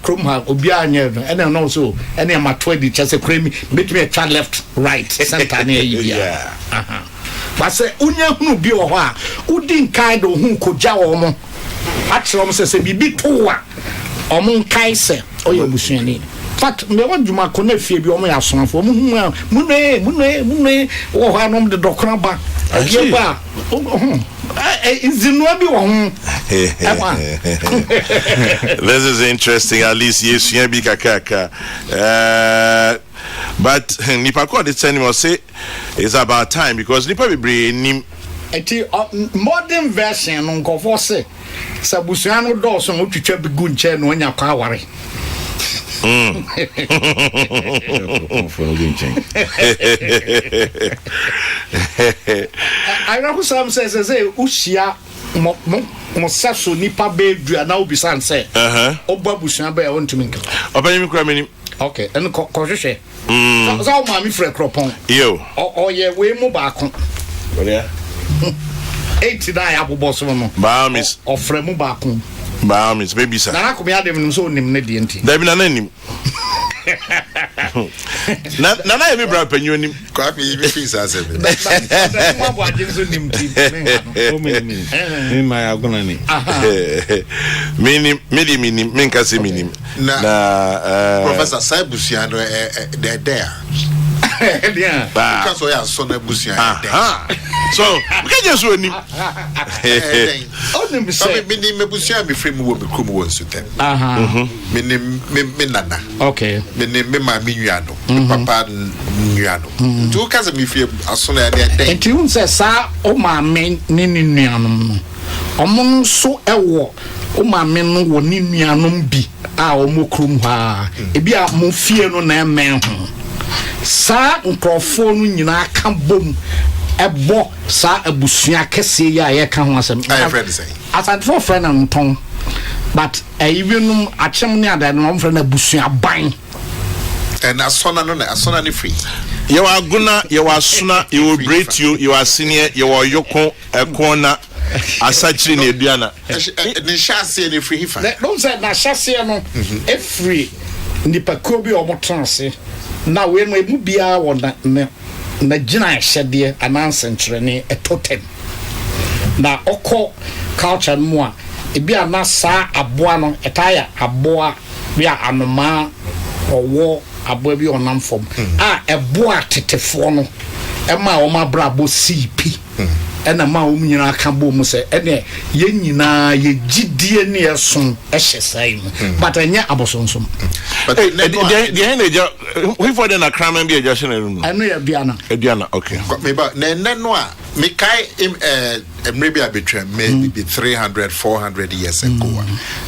krom ha obi anya no no so ene ma 20 chese kremi betimi a try left right center na yi bia aha but se unya hunu bi wo ho a udi nkai do hu koja wo mo atro mo se bibi towa omo nkai se oyo busua ni fact me want juma ko na fie bi omo ya sonafo mu munwe wo ho anom de dokra ba agie ba izinwa bi wo ho this is interesting at least yes you be kakaka but nipa ko dey tell me say it's about time because nipa be bring nim eti modern version no nkofo se sabusua no do so otwitwa bi gu nche no nya kwa aware I know some says ushia mo saso nipa be dua na obi san say oba busua be won tumi nka obani mi kura meni okay en ko hwehwe so o ma mi frɛ kropon yo o ye we mu ba ko oria 89 abobo so no ba mis o frɛ mu ba ko ba mis baby sir na ko me adem nim so nim ne de enti da bi na nanim na na me bra panyo nim ko afi bi fi sa se ma bo adem so nim ti o me ma ya gona ni minim me nka se minim na professor Saibusua no de there yeah because we are so na busua there so we can just win him onim be say minim busua be free mu wo be krom wo nso tem minim me nana okay minim me ma mi nua no papa nua no tu ka se mi fie aso na there enti un se sa o ma me ni nuanom no omon so ewo o ma me no wo ni nuanom bi a o mo krom ha e bi a mo fie no na emen ho sa nkrofo no nyina ka bom ebo sa abusua kese ya ye ka ho asem I friend say asad for friend am ton but even achem ni ada no friend abusua ban and asona no na asona ni free you are gonna you are sooner you will break you are senior you are yoko a corner asachiri na eduana ni chance ni free fa don't say na chance no every nipa ko bi o mo transe na we no emu bia wo na gina hyede ananse nkyerene etotem na okọ culture mu a ebi anasa aboa no etaya aboa bia anoma owo aboa bi onam fom a eboa tetefo no ema o ma brabo CP ena ma o nyina aka bo mu se ene ye nyina ye gidie ne yeson ehye sai mu but enya abosonsom but the energy we for the na kraman bi eja shene room eno ya biana okay me ba na no a me kai maybe abetwa maybe 300-400 years ago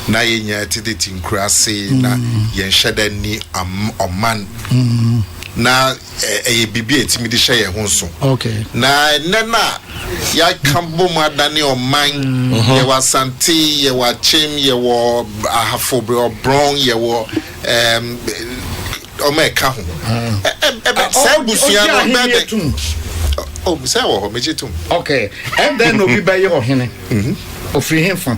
na yenya tiditi nkurase na yen sheda ni oman na bibi etimi de hye ho so okay na nena ya kambo madani oman ye wasante ye wachem ye wo ahafobre obron ye wo omeka ho Saibusua no bebe oh say wo mejitum okay and then obi ba ye ohene ofiri hemfa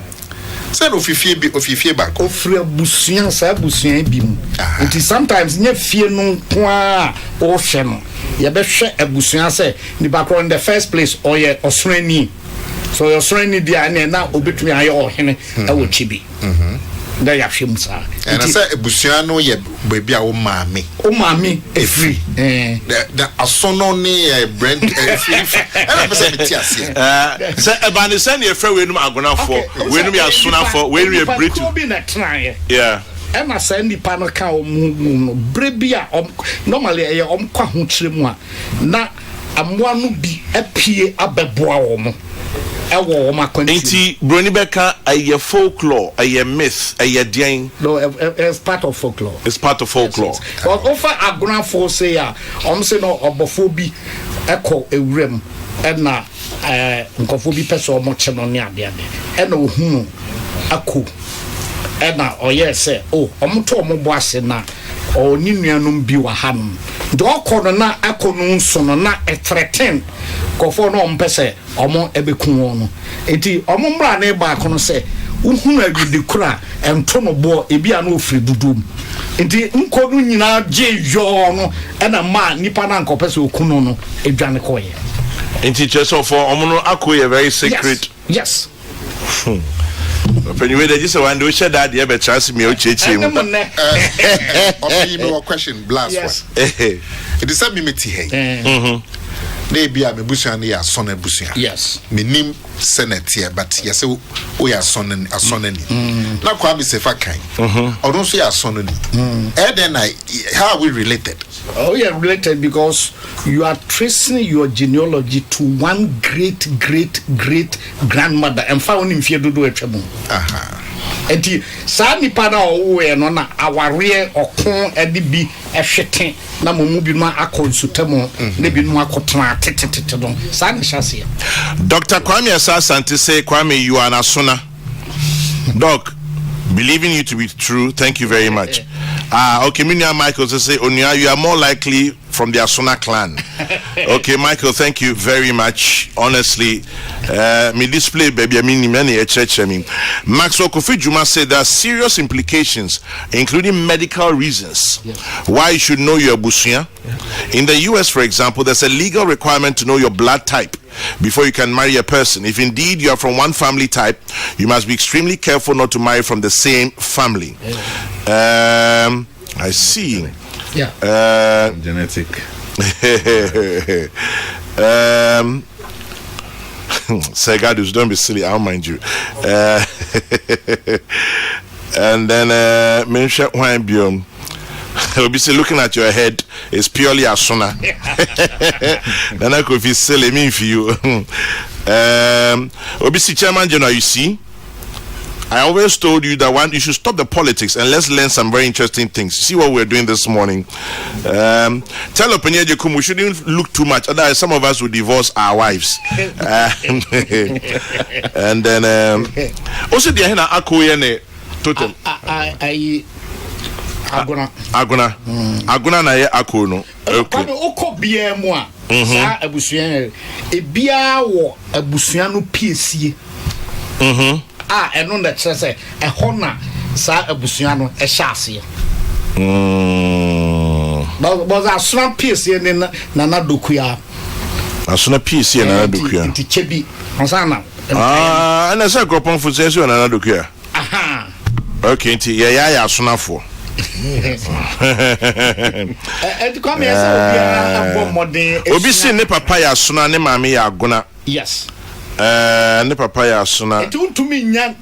say no ofifie back ofiri abusua Saibusua bi mu it is sometimes nye fie no kwa o hwe no ye be hwe abusua say ni back in the first place oye osrani so your osrani dia na obetumi aye ohene e wo chibi da ya hwem sa and I say ebusua no ye baby a wo maame efri the asono ne brand efri and person metiase say ebani say na efra we num agona for we num ya sona for we num ya breed yeah and I say nipa no ka no brebia normally e kwa ho kyeremu a na amwa no bi apie abeboa wo mo ewo ma kwenti enti broni beka aye folklore aye myth aye den no it's part of folklore. It's part of folklore. But over agona for say ya say no obofo bi ekọ ewrem na nkofo bi pese omo che no ne ade na ohunu akọ na oye say omo to omo bo ase na oni nuanom bi wa hanum do okọ na akọ no nso no na threaten kofo no ompese omo ebekun won enti omo mra na ba kono se uhunu agide kura ento no bo ebia na ofiri dudum enti nkodu nyina je yo no na ma nipa na nkopese okunu no edwane koye enti cheso for omo no akoye very sacred. Yes. When you just one do share that you be chance me o cheche mu me question blast one it is me meti hey na bia me busuan ya son busuan yes me nim senate but yes o ya son ni na kwa me sefa kan odon so ya son ni then how are we related? Oh, yeah, related because you are tracing your genealogy to one great grandmother and found him fear to do a trouble. And the Sani Pana or no aware or corn and the be a shitting Namubima Akon Sutamo, maybe Makotra Titidon, Sani Shassi. Dr. Kwame Asante say, Kwame, you are an Asuna. Doc, believing you to be true, thank you very much. Okay, Minya Michael to say, Onya, you are more likely from the Asuna clan. Okay, Michael, thank you very much. Honestly, me display baby, I mean many a church. I mean, Maxwell Kofi Juma said there are serious implications, including medical reasons, why you should know your busuya. In the US, for example, there's a legal requirement to know your blood type before you can marry a person. If indeed you are from one family type, you must be extremely careful not to marry from the same family. I see. Yeah. Genetic. Say God, don't be silly. I'll mind you. And then Minsha Wine I'll be looking at your head is purely Asuna. Then I could feel silly me for you. Obisi Chairman General, you see, I always told you that you should stop the politics and let's learn some very interesting things. See what we're doing this morning. Tell Openye Jekum we shouldn't look too much, otherwise some of us will divorce our wives. And then also the Hena Akoyene total. Aguna na ye akono. Okay. Oko bia mu a sa abusuan e bia wo abusuan no piesie. Eno na kyerɛ sɛ ɛhɔ na sa abusuan no ɛhyɛ aseɛ. But asuna piesie ne na dokuya. Asuna piesie na dokuya. Nti chebi. Onsana. Ana sɛ gropon fu sɛ so na dokuya. Aha. Okay, nti ya asunafo. Obi si ne papa ya suna ne mama ya agona. Yes. Ne papa ya suna. Etumi nya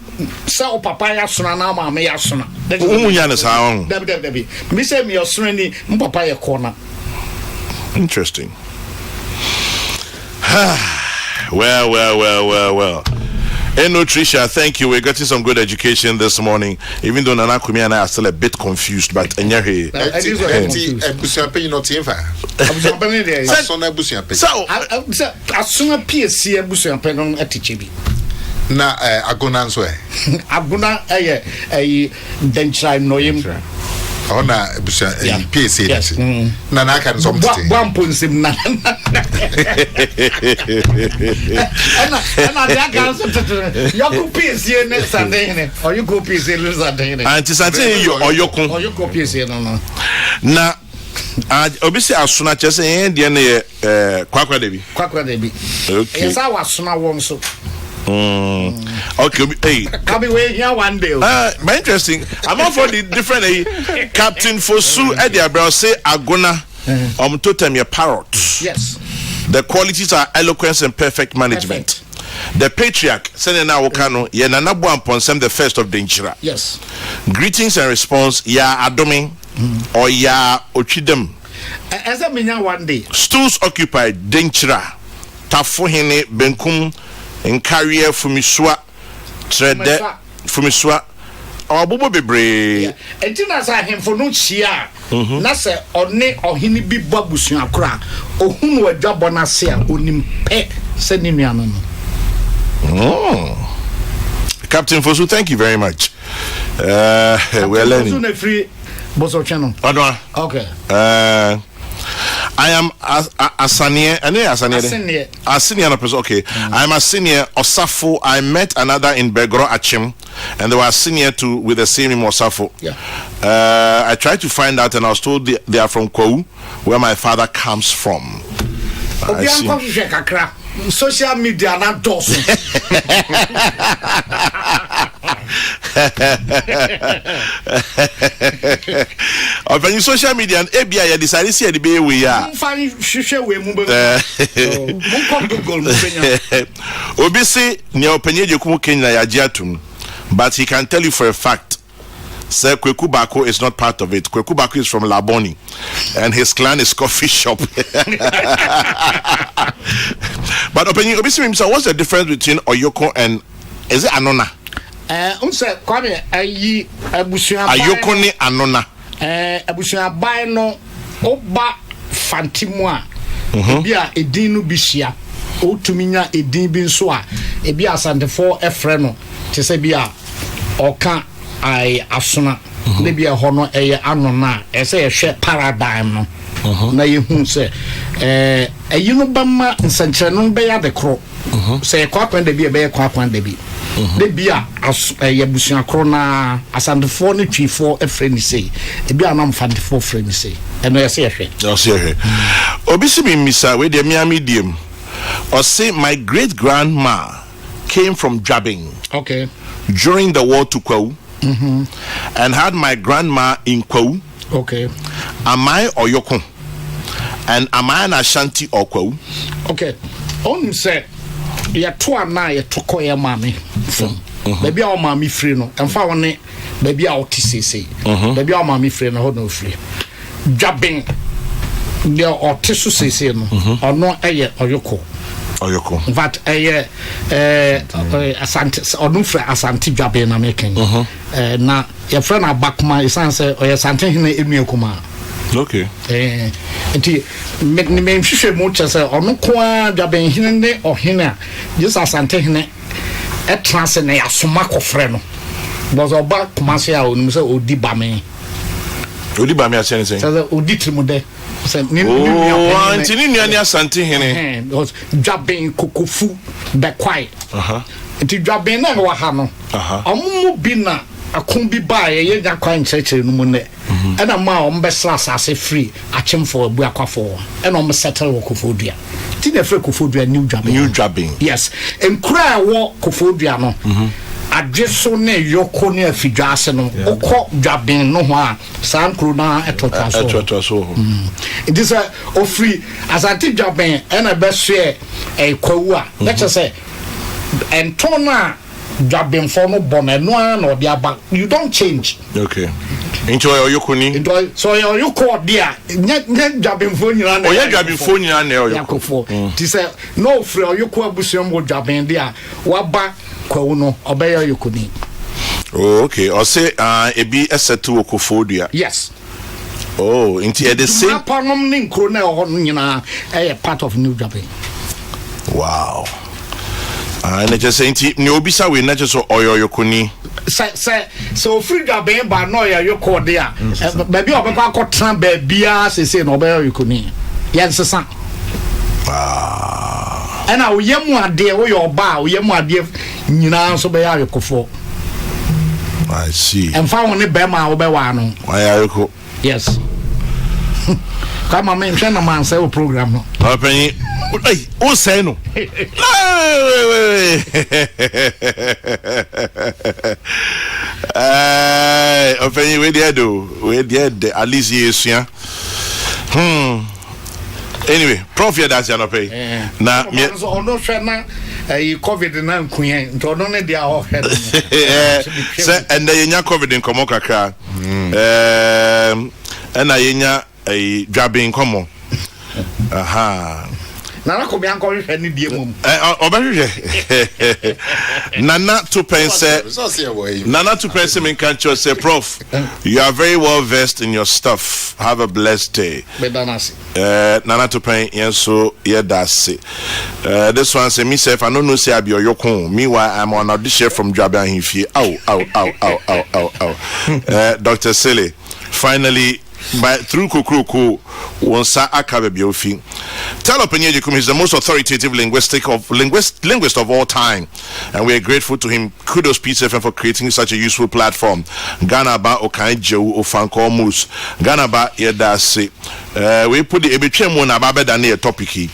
sa o papa ya suna na mama ya suna. Umunya ne sa on. Dabi. Me say me suna ni papa ya corner. Interesting. Well. Eno Trisha, thank you. We're getting some good education this morning. Even though Nana Kumi and I are still a bit confused, but Enyahe. Na agona nso agona denchai noyem ona busa PSA na na kan some thing bamponsim na ana dia kan so yoko PSA ne sande or you go PSA ne sande anti sante oyoko PSA no na obisi asuna chese de ne kwakwa debi okay esa wasuna won so Okay, hey. Coming away here one day. Very interesting. I'm all for the different Captain Fosu Eddie Brown say Agona totem your parrot. Yes. The qualities are eloquence and perfect management. The patriarch Senena Wakano Yenanabu Ponsem the first of Denchira. Yes. Greetings and response ya Adomi or ya Ochidem. As a minya one day. Stools occupied Denchira. Tafuhine Benkum in career Fumiswa Trede Fumiswa or Bobo Bebre. And then as I him for no chia, Nasa or ne or hini be babusun cra or whom were job on us here, unim pet sending me an. Captain Fosu, thank you very much. We're learning. Free Boso channel. Okay. I am a senior. A senior person. Okay. I'm a senior. Osafo. I met another in Begro Achim, and they were senior too with the same in Osafo. Yeah. I tried to find out, and I was told they are from Kou, where my father comes from. Social media not does. Of any social media and ABI decided to see the way we are. Obisi Neopenye Jukumu Kenya Yajiatum, but he can tell you for a fact. Sir Kokrokoo is not part of it. Kokrokoo is from Laboni, and his clan is coffee shop. But Obisi himself, what's the difference between Oyoko and is it Anona? Unse kwame ayi abusuan Ayoko ni Anona. Abusuan bai no oba fantimu a bia edin no bihia otuminya edin bi nso a ebi asantefo efre no te se bia oka ai asona ne bia ho no eye Anona ese ye hwe paradigm no na yehu se ayi no bama nsankyere no be ya de kro se kwakwan de bi be kwakwan de bi de bia yabusuan kro na asantefo ne twifo efre ni sei e bia na mfantefo efre ni sei eno ye se ye hwe Obisi bi misa we de miami diem or say my great grandma came from Jabing. Okay. During the war to Kou. And had my grandma in Kou. Okay. Am I Oyoko? And am I an Ashanti or Kou? Okay. On say ya to na ya toko ya mami from baby our mami free no and fa one baby our TCC baby our mami free no ho no free Jabing the otisu sese no ono eye Oyoko but asante onu fra asante Jabing na making na your friend abakuma isan say oye sante hene enu akuma. Okay. Enti me hwehwe mu chese ono ko a Jabing hene ne ohene just asante hene e trans na ya soma kofre no because oba kumase a onu say odi bame asen say odi trimude Antini ni asante hene because Jabing kokofu be quiet enti Jabing na wa ha no omumu bi na akon bi ba ye nya kwan church no mu ne e na ma o mbesra asase free achemfo abu akwafo e na o settle Kofodua ti na free Kofodua New Jabing yes enkura wo Kofodua no adweso ne yoko ne afidwase no okọ Jabing no ho a sankro na etotaso it is a free asante Jabing e na be share e kwawu a let's say entona Jabing for no bonnet no or the bank. You don't change. Okay. Enjoy your yokoni. Enjoy so your yoko dear. Jabing phone you and Jabing phone you and yoko. This no free or yoko abusium wo Jabing dear. Waba kwuno obeya yokoni. Oh, okay. Or say ebi esetu Kofodua. Yes. Oh, into the same panom nin krona ho nyina part of New Jabing. Wow. And just saying, no, bisa we not just oyo yokoni. So free Jabing ba no ya yoko there. Baby obekwa akotran ba bia say no obeya yokoni. Yensesa. And now yemu ade wo your ba wo yemu ade nyina so be ya yokofo. I see. And fa won be ma wo be wa no. Why yoko? Yes. Come on, man, send a man say program no. Open. Hey, who say no? Wait. Open we there do. We there at least yes, yeah. Anyway, Prof here that's your pay. Na me so no shana COVID na nkuyen nto no ne dia ho head. Say and the nya COVID in komo kakra. And na yenya dwabe komo. Aha. Nana ko bi anko hwe ni die mum. Obahwe. Nana to pense. Nana to pense me can say Prof. You are very well versed in your stuff. Have a blessed day. Nana to pen yenso yedase. This one say me say if I don't know say abi oyokun. Meanwhile I'm on audition from Dwabe Ahimfie. Ow. Dr. Silly. Finally through Kokrokoo wonsa akabe biofi. Tell Openyejikum is the most authoritative linguist of all time, and we are grateful to him. Kudos PCFM for creating such a useful platform. Ghana ba okan jewu ofanko mus. Ghana ba yedase. We put the ebetwem na ba beda na topic hi.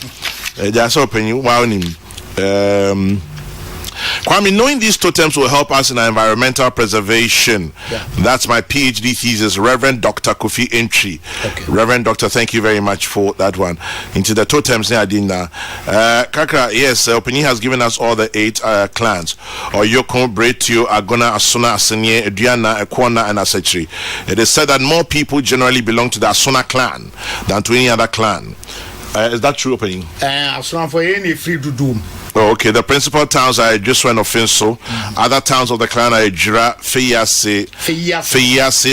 Just Openyi wa onim. Kwame, knowing these totems will help us in our environmental preservation. Yeah. That's my PhD thesis, Reverend Dr. Kofi Entry. Okay. Reverend Doctor, thank you very much for that one. Into the totems, Kakra, yes, Openyi has given us all the 8 clans. Oyoko, Bretio, Agona, Asuna, Asenye, Ediana, Ekwana, and Asetri. It is said that more people generally belong to the Asuna clan than to any other clan. Is that true, Openyi? Asuna for any free to doom. Oh, okay, the principal towns are just one offenso. Other towns of the clan are Jira, Feyase,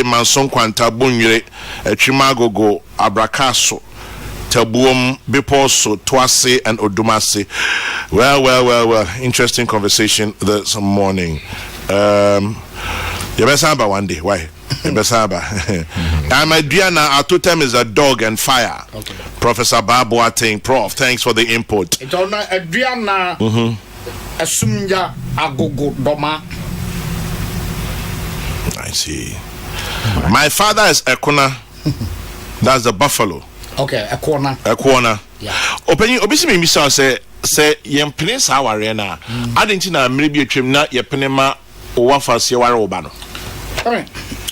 Manson Quanta, Bunyere, Chimagogo, Abrakaso, Tabuum, Biposo, Twase, and Odumase. Well. Interesting conversation this morning. Yabesaba one day. Why? Yabesaba. I'm Adriana. Our totem is a dog and fire. Okay. Professor Babu Ateng. Prof, thanks for the input. It's on Adriana. Asumja agogo doma. I see. My father is Ekona. That's the buffalo. Okay, Ekona. Yeah. Obisi me misa say yempene sa ware na. Adenti na mrebi atwem na yepene ma owafase ware oba no.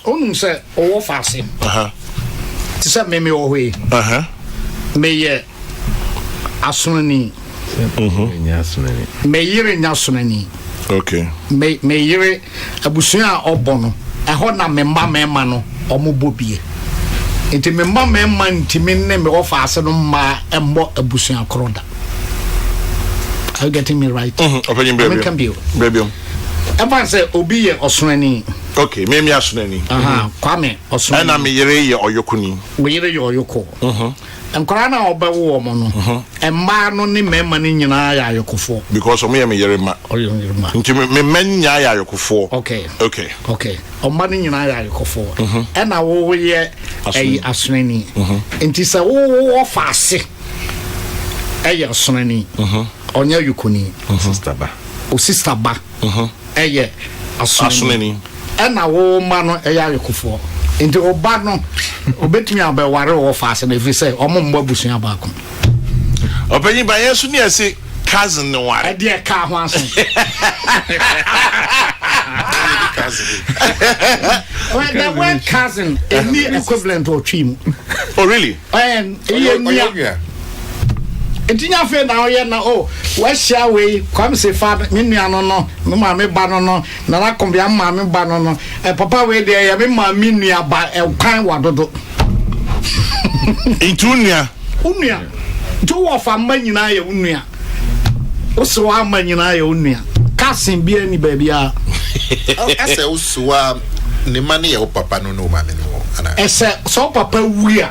Onum say owafase. Ti say me ohwe. Me ye asunani. Me yire nyasunani. Okay. Me yire abusua obo no. Eho na me mma no omobobie. Enti me mma ntimi ne me ofase no ma embo abusua kroda. Are you getting me right? Baby. Ever say obi ye osunani. Okay, me asunani. Kwame osunani. Na me yire ye oyokuni. We yire ye oyoko. Enkora na obawo mo no. Emma no ne mema ni nyina ya ayokofo. Because o me yire ma. Nti me menya ya ayokofo. Okay. Omma ni nyina ya ayokofo. E na wo ye asunani. Nti se wo faase. Eye asunani. Onya yukuni. Sister ba. Eye asunani. Na wo ma no eya yekufo. Enti oba no obetumi abeware wo faase na fi say omo mbo abusuan ba ko. Opanyi ba yesu ne ase cousin no ware. E de ka ho aso. Well, the word cousin is the equivalent of chim. Oh really? Etinya fe na oye na wa share we kwam se fa me nuano no me ma me ba no na na kombia ma me ba no papa we dey ya me ma me nua ba kwan wadodo intunia unua to wo fa ma nyina ya unua oso wa ma nyina ya unua kasin bi ani ba bia ese osuwa ne mane ya papa no no ma me no ana ese so papa wia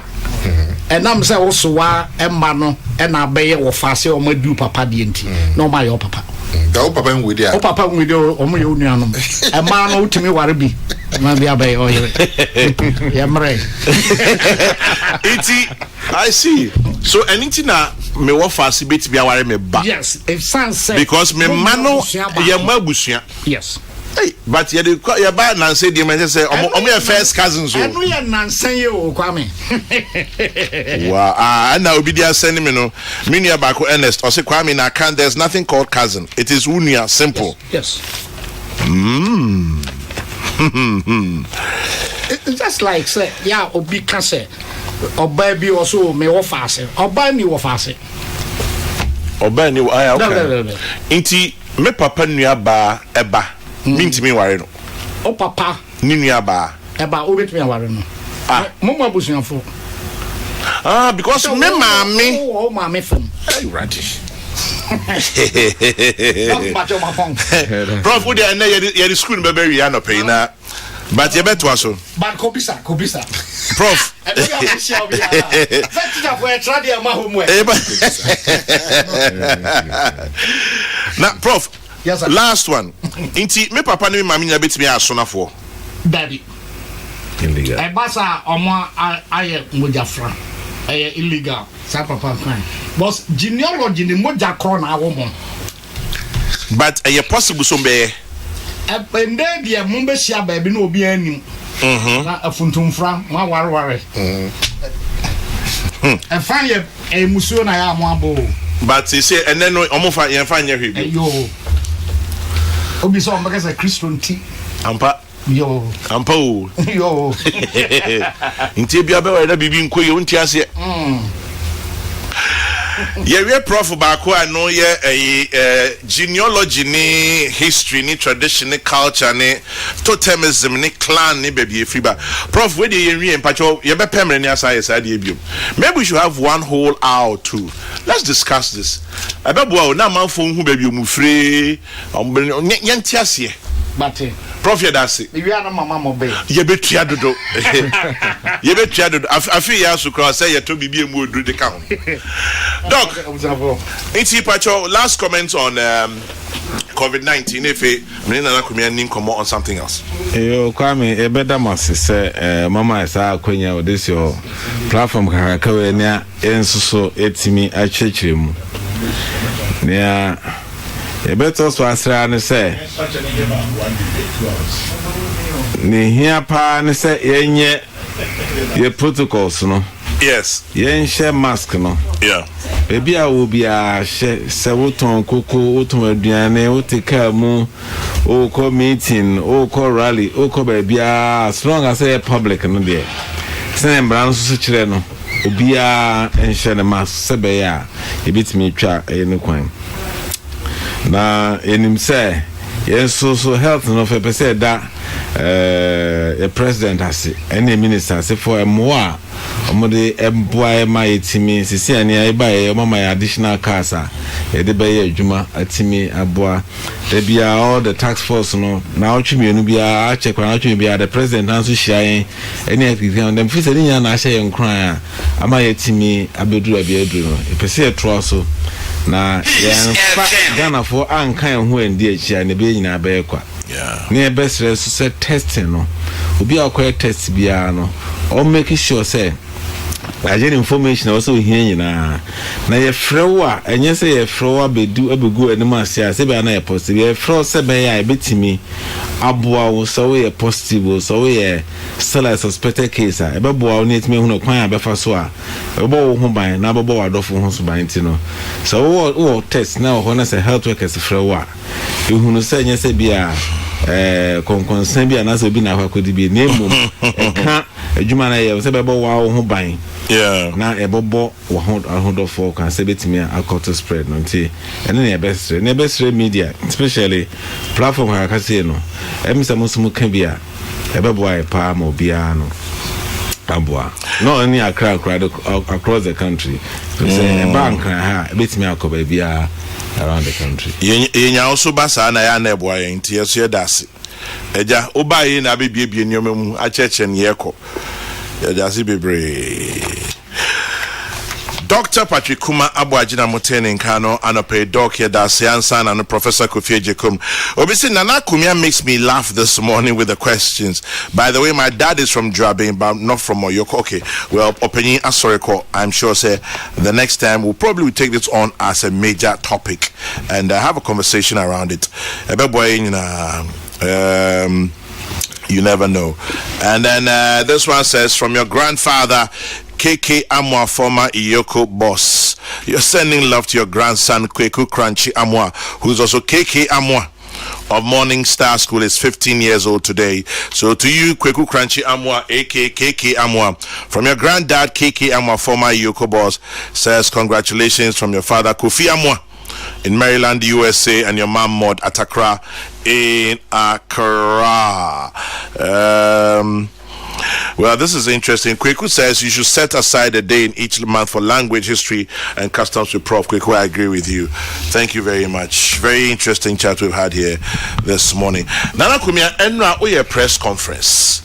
enam say wosowa emma no na abaye wo faase o madu papa de enti no ma yo papa da wo papa nwudi a o papa nwudi o mo ye onuanom emma no utimi ware bi ma bi abaye o ye ya mre iti I see. So anything na me wo faase bit bi aware me ba. Yes, if sans say because me mano ye ma busua. Yes. Hey, but you buy Nancy, the man say, I'm your first cousins. I know you're Nancy, you, Kwame. Wow, and now be there sending me no. Minia Bako Ernest, or say Kwame, I can't, there's nothing called cousin. It is Unia, simple. Yes. It's just like, say, yeah, Obi can say, or baby also may offer say, or buy me offer say. Or buy new, I okay. Inti, me papa nua ba eba. Minti me ware no. O papa ni nua ba eba o betumi ware no. Mo mo abusuafo. Because me mami o mami fam. Hey radish. Prof, we dey na ye school be very ya no pay na. But you better so. But kobisa. Prof. Now, Prof. Yes, sir. Last one. Inti me papa ni mami na betimi asona fo. Daddy. Illegal. E basa omo aye mojafra. Illegal. Sa papa kan. But genealogy ni moja kro na awo. But are possible so be ende dia mo be hia ba bi na obi anim. Na afuntumfra ma warware. E fan ye musuo na ya mo abo. But he say and then omo fa ye fan ye hwe. Yo. Obi so mbaka say Christian tea. Ampa. Yo. Ampa o. Yo. Nti bia be wa na bibi nkoye unti ase. We prof baako ano ye genealogy ni history ni tradition ni culture ni totemism ni clan ni baby efriba. Prof we dey yen mpacho ye be pemre ni asa de biom. Maybe we should have one whole hour too. Let's discuss this. Abebo na manfo hu baby omufre yenti ase. But Prof yadase. We are not mama mo be. Ye betua dodo. Ye betua dodo. Afi ya so cross say ye to bibi emu odu de count. Doc. It's Pacho last comment on COVID-19 if me na kumia nin komo on something else. Yo Kwame e beda mase say mama isa akwanya with this your platform kakaka we nia ensuso etimi achechire mu. Nia e beto so asra ne say ni hia pa ne say yenye ye protocols no. Yes. Yen share mask no. Yeah. Baby a will be a share se woton koko woton aduane wotika mu o ko meeting o ko rally o ko baby as long as a public no there. Say mbran so kire no. Obi a enhye ne mask se be ya e bitimi twa ene kwan. Na enim say yen so health no fe pese da a president as any minister say for a more omode emboa ma yetimi sisi ani ai ba ye mama additional cars e de be ye adwuma atimi aboa de bia all the tax force no na otwemienu bia a check na otwemi bia the president anso hia yen any activity dem fi se nya na hia yen kran ama yetimi abeduru bia eduru no e pese e tro so na yen fa Ghana for ankan ho endi achia ne be nyina be kwa. Yeah. Ne be sre so se testing no obi akoye test bia no or make sure say I get information also here na ye frewa enye say ye frewa bedu abegu anim ase say be na ye positive ye frewa say be ya betimi aboa wo so ye positive so ye still a suspected case e be boa wo netime hu no kwan abefa so a e bo wo ho ban na bo wadofo ho so ban ti no so wo test na ho na say health workers frewa e hu no say enye say bia konkonsan bia na so bi na akodi bi na emu ka adwuma na ye say be bo wa wo ho ban. Yeah. Na ebobo wo hold for can say betimi a spread no nti ene ne best media especially platform ka say no emisa musumu ka bia ebebo ai pa ma obia no aboa no any across the country say bank ha betimi akoba bia around the country yenya also basa na ya na eboa yen nti yeso yedase eja obaye na bebiebie nyomemu a cheche ne yeko Yajasi bebre. Dr. Patrick Kuma Abuajina Mutene Nkano anope doc here da Siansan and Professor Kofi Jekum. Obviously Nana Kumia makes me laugh this morning with the questions. By the way, my dad is from Drabin, but not from Oyoko. Okay, well, opinion Asoreko, I'm sure say the next time we'll probably take this on as a major topic and have a conversation around it. You never know. And then this one says, from your grandfather KK Amwa, former Iyoko boss, you're sending love to your grandson Kweku Crunchy Amwa, who's also KK Amwa of Morning Star School, is 15 years old today. So to you, Kweku Crunchy Amwa, aka KK Amwa, from your granddad KK Amwa, former Iyoko boss, says congratulations from your father Kofi Amwa in Maryland, USA, and your mom Maud Atakra in Accra. Well, this is interesting. Kweku says you should set aside a day in each month for language, history, and customs with Prof. Kweku, I agree with you. Thank you very much. Very interesting chat we've had here this morning. Nana Kumia, enra oye press conference.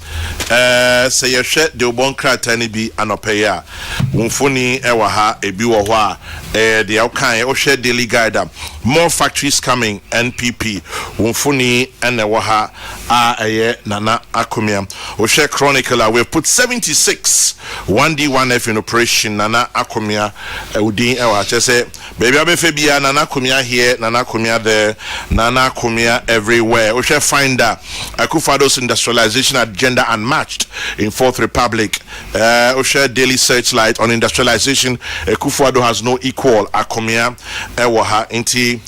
Say you share the Obonkra Tani bi anopeya. Wumfuni ewaha ebi wahwa. The outkan o share daily guide. More factories coming. NPP. Wumfuni enewaha aye Nana Akumia. O share chronicler. We've put 76 1D1F in operation. Nana Akumia udin ewa. Just say baby abefebia Nana Akumia here, Nana Akumia there, Nana Akumia everywhere. O share finder Akufado's industrialization agenda unmatched in Fourth Republic. Osha daily searchlight on industrialization. Akufo-Addo has no equal. Akumia ewaha inti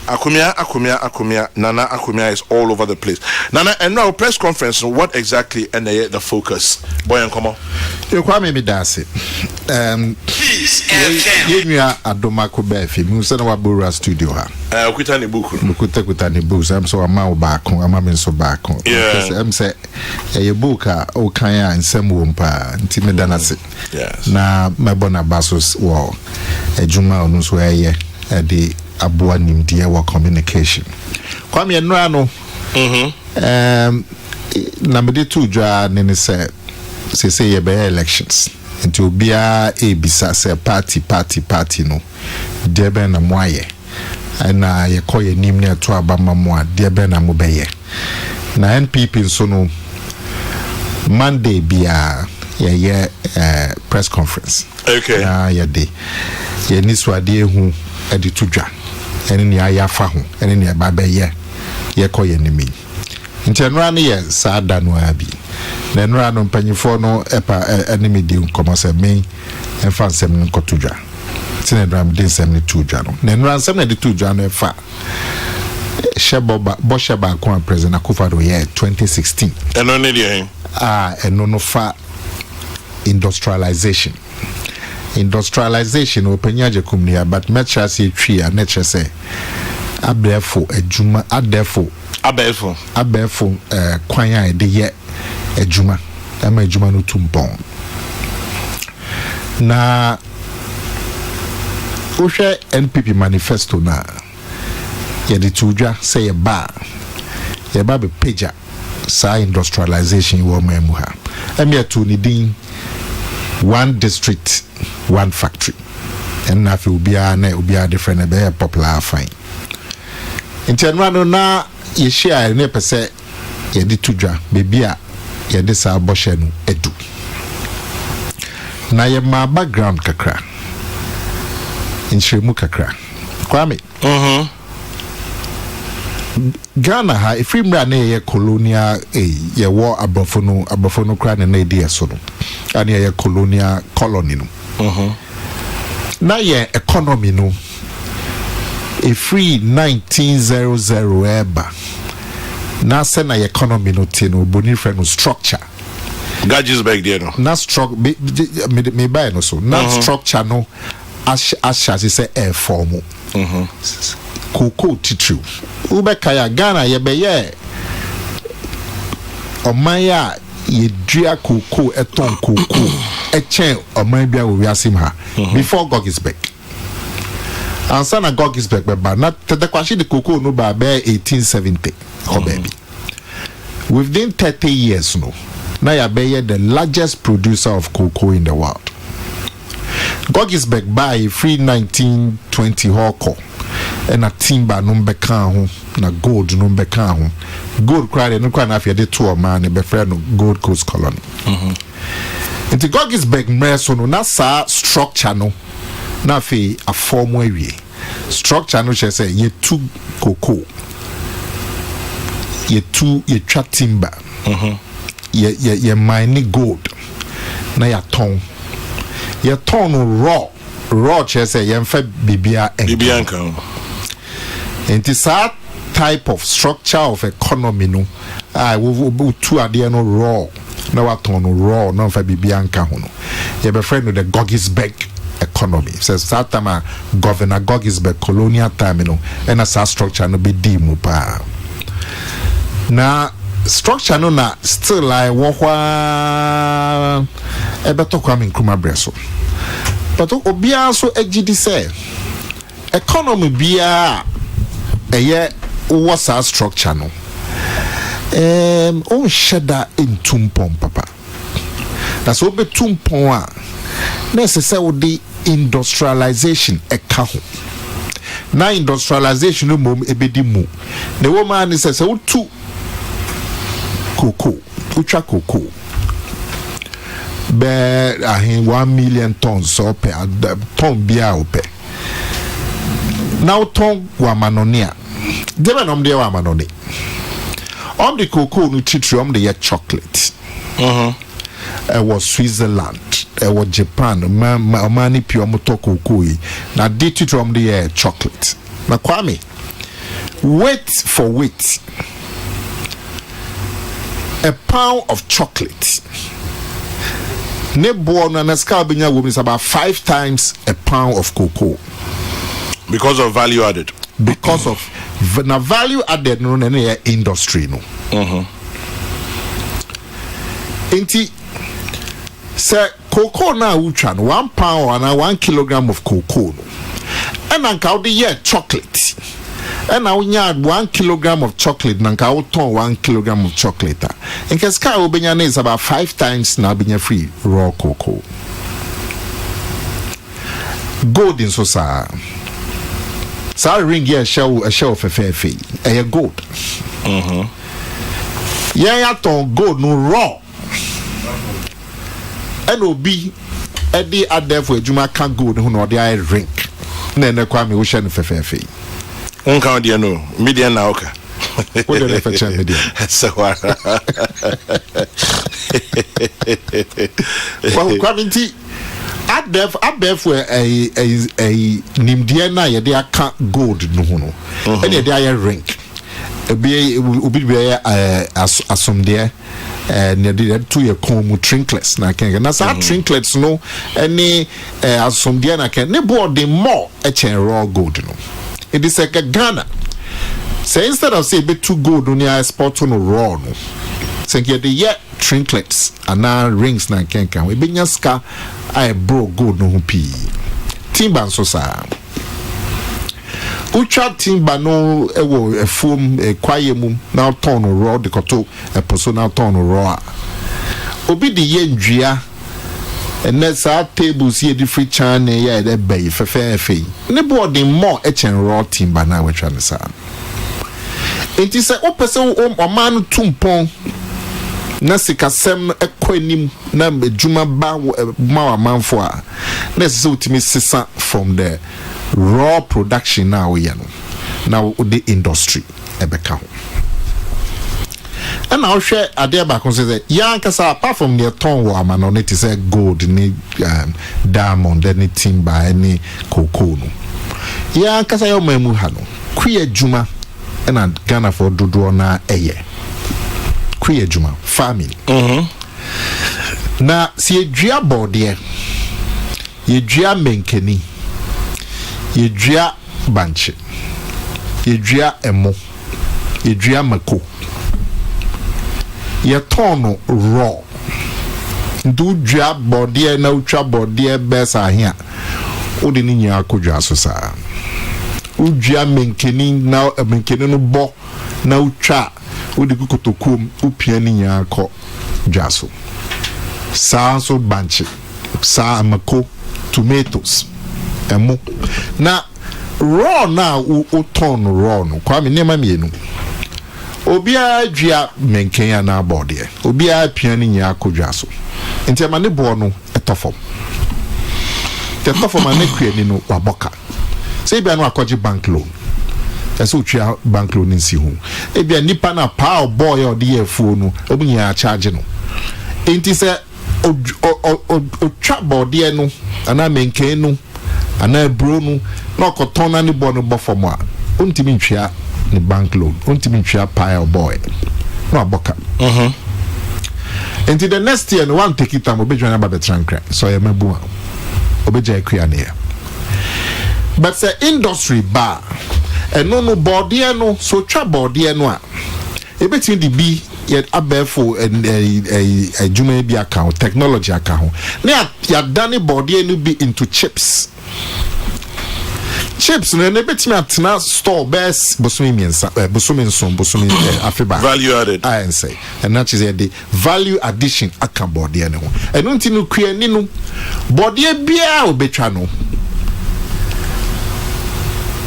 Akumia Nana Akumia is all over the place. Nana, and now press conference, what exactly and the focus? Boy and come on. You kwame me dase. Yenua Adomako Befi, Musa wa Bura studio ha. Okuta ni buku. Kuta ni buku. I'm so ama obako, ama menso bako. Yeah. I'm say ye buka o kanya nsem wompa nti me danase. Yes. Na mebona basos wo ejuma onu so eye de aboa nimdie wo communication. Kwame enura no. Na me de tu dwa ne se ye be elections. Nti obia ebisa se party no debe na moaye na ye koye nim ne to abama mo a debe na mo beye na NPP nso no Monday bia ye press conference. Okay. Na ye de ye ni swade ehu edi tudwa ene ne ayafa ho ene ne ba beye ye koye nimi nti enra ne ye saada no abi na enra no mpanyifo no enemy di nkomo se me emfa nsem nkotudwa tine dram di nsem ne tudwa no na enra nsem na di tudwa no efa sheba ko president Akufo-Addo ye 2016 eno ne di eno no fa industrialization openyaje kumnia but mecha se twi a nature say abefo ejuma abefo kwan a de ye ejuma ama ejuma no tumpon na ohwe NPP manifesto na ye de tudwa say ye ba be pager sa industrialization wo mamu ha emia to ni din one district one factory and na fi obia different be popular fine intenwa na ye share ne pese ye di tudwa bebi a ye de sa boshe no edu na ye ma background kakra inshemu kakra kwame Ghana ha ifrimra na ye colonial ye war abofono kra na edi eso no ani ye colonial colony no na ye economy no a free 1900 eba na se na economy no tino boni friend no structure gadgets back there no na structure me buy no so na structure no asha se air form Kokrokoo titru ubekaya Ghana ye beye omaya ye dua Kokrokoo eton Kokrokoo echen oman bia wo wiasim ha before Gogisberg ansana Gogisberg ba na tedekwashi de Kokrokoo no ba 1870 ko baby within 30 years no na ya beye the largest producer of Kokrokoo in the world. Gogisberg by free 1920 hoko and a timber number can na gold number can gold cried no can after the tour man be friend Gold Coast colony. Into Gogisberg meso no na sa structure no na fe a form way structure no she say ye two Kokrokoo ye twa timber ye mine gold na ya ton raw chese ye mfa bibia Bibianka. Enti sa type of structure of economy no we two ade no raw na waton no raw na mfa bibianka ho no ye be friend no the Gogisberg economy says that time Governor Gogisberg colonial time no and as structure no be di mu pa na structure no na still like wohwa ebeto Kwame Nkrumah breso but obia so egidi say economy bia eye what's our structure no on sheda in tumpon papa that's what be tumpon a necessary the industrialization eka ho na industrialization no mom ebedi mu the woman is say tu cocoa ucha cocoa be 1 million tons so per ton bia ope now ton wa manonia debe nom de wa manoni on the cocoa no titrium de chocolate was Switzerland was Japan mani pure moto cocoa na de titrium de chocolate na Kwame wait for weight a pound of chocolate ne born na scale binya wo is about 5 times a pound of cocoa Because of value added. Because of na value added no na industry no. Enti say cocoa na utwa no 1 pound and 1 kilogram of cocoa no. And anka the chocolate. And now we have 1 kilogram of chocolate. Nanka we turn 1 kilogram of chocolate. In case ka obenya is about 5 times na benya free raw cocoa. Gold in so sa. Sa ring here show of a gold. Yeah, ton gold no raw. And obi edi ade for ejuma kan gold no de I ring. Na na kwa me wo hye no fefe. Unka dia no media na oka. What do they fetch media? So well, quality abef for a nimdia na ye de aka gold no ho no. And ye de aye ring. Obi be asomde ne de to ye kom trinklets na ken na sa trinklets no any asomde na ken ne board the more e chen raw gold no. It is like a Ghana. So instead of say be too gold on your spot on raw no. So get the trinklets and now rings na ken we be ska I bro gold no pi. Timber so sa. Ucha timber no ewo a foam a kwaye mum now turn raw the koto a personal turn raw. Obi the yen and that's our tables here the free channel yeah that bay for fair fee. Ne board more raw timber now we're trying to say. It is a person or man tumpon Nasika sem ekwenim na juma ba ma man for. Let's so to me sisa from the raw production now we now the industry ebeka. And I'll share a dear back on say Yankasa apart from their tongue warm and on it is a gold any diamond any timber any cocoa no. Yankasa yo memu hano kwe juma and Ghana for dodo na eye. Kwe juma farming. Na si edua bode ye dua menkeni ye dua banche ye dua emo ye dua mako ye tono raw ndu dua bode na utwa bode besa hia odi ni nya akodwa so sa udua menkeni na menkeni no bo na utwa odi kukotokum upia ni nya akọ dwaso sa so banche sa mako tomatoes emo na raw na u ton raw no kwa me nema mienu obia dua menken na bode obia piani nya akodwa so enti ma ne bo no etofom te tofom ma ne kuani no waboka say bia no akoji bank loan ɛsɛ otwa bank loan nsi ho ebia nipa na pa boy or the phone no obunya charge no enti sɛ otwa body no ana menken no ana bro no na okoton na ne bo no bo fom a ontimi ntwa ne bank loan ontimi ntwa pa boy no aboka enti the next year no one take it am obedwa na ba betrankra so ya mabu a obeja akua ne ya but say industry bar eno no body no so twa body no a ebetimi di bi yet abefo a juma bi account technology account na ya dane body no be into chips no na betimi atena store best bosumi miensa bosumi nson bosumi afeba value added I say and that is the value addition account body no eno ntinu kua ni no body bia obetwa no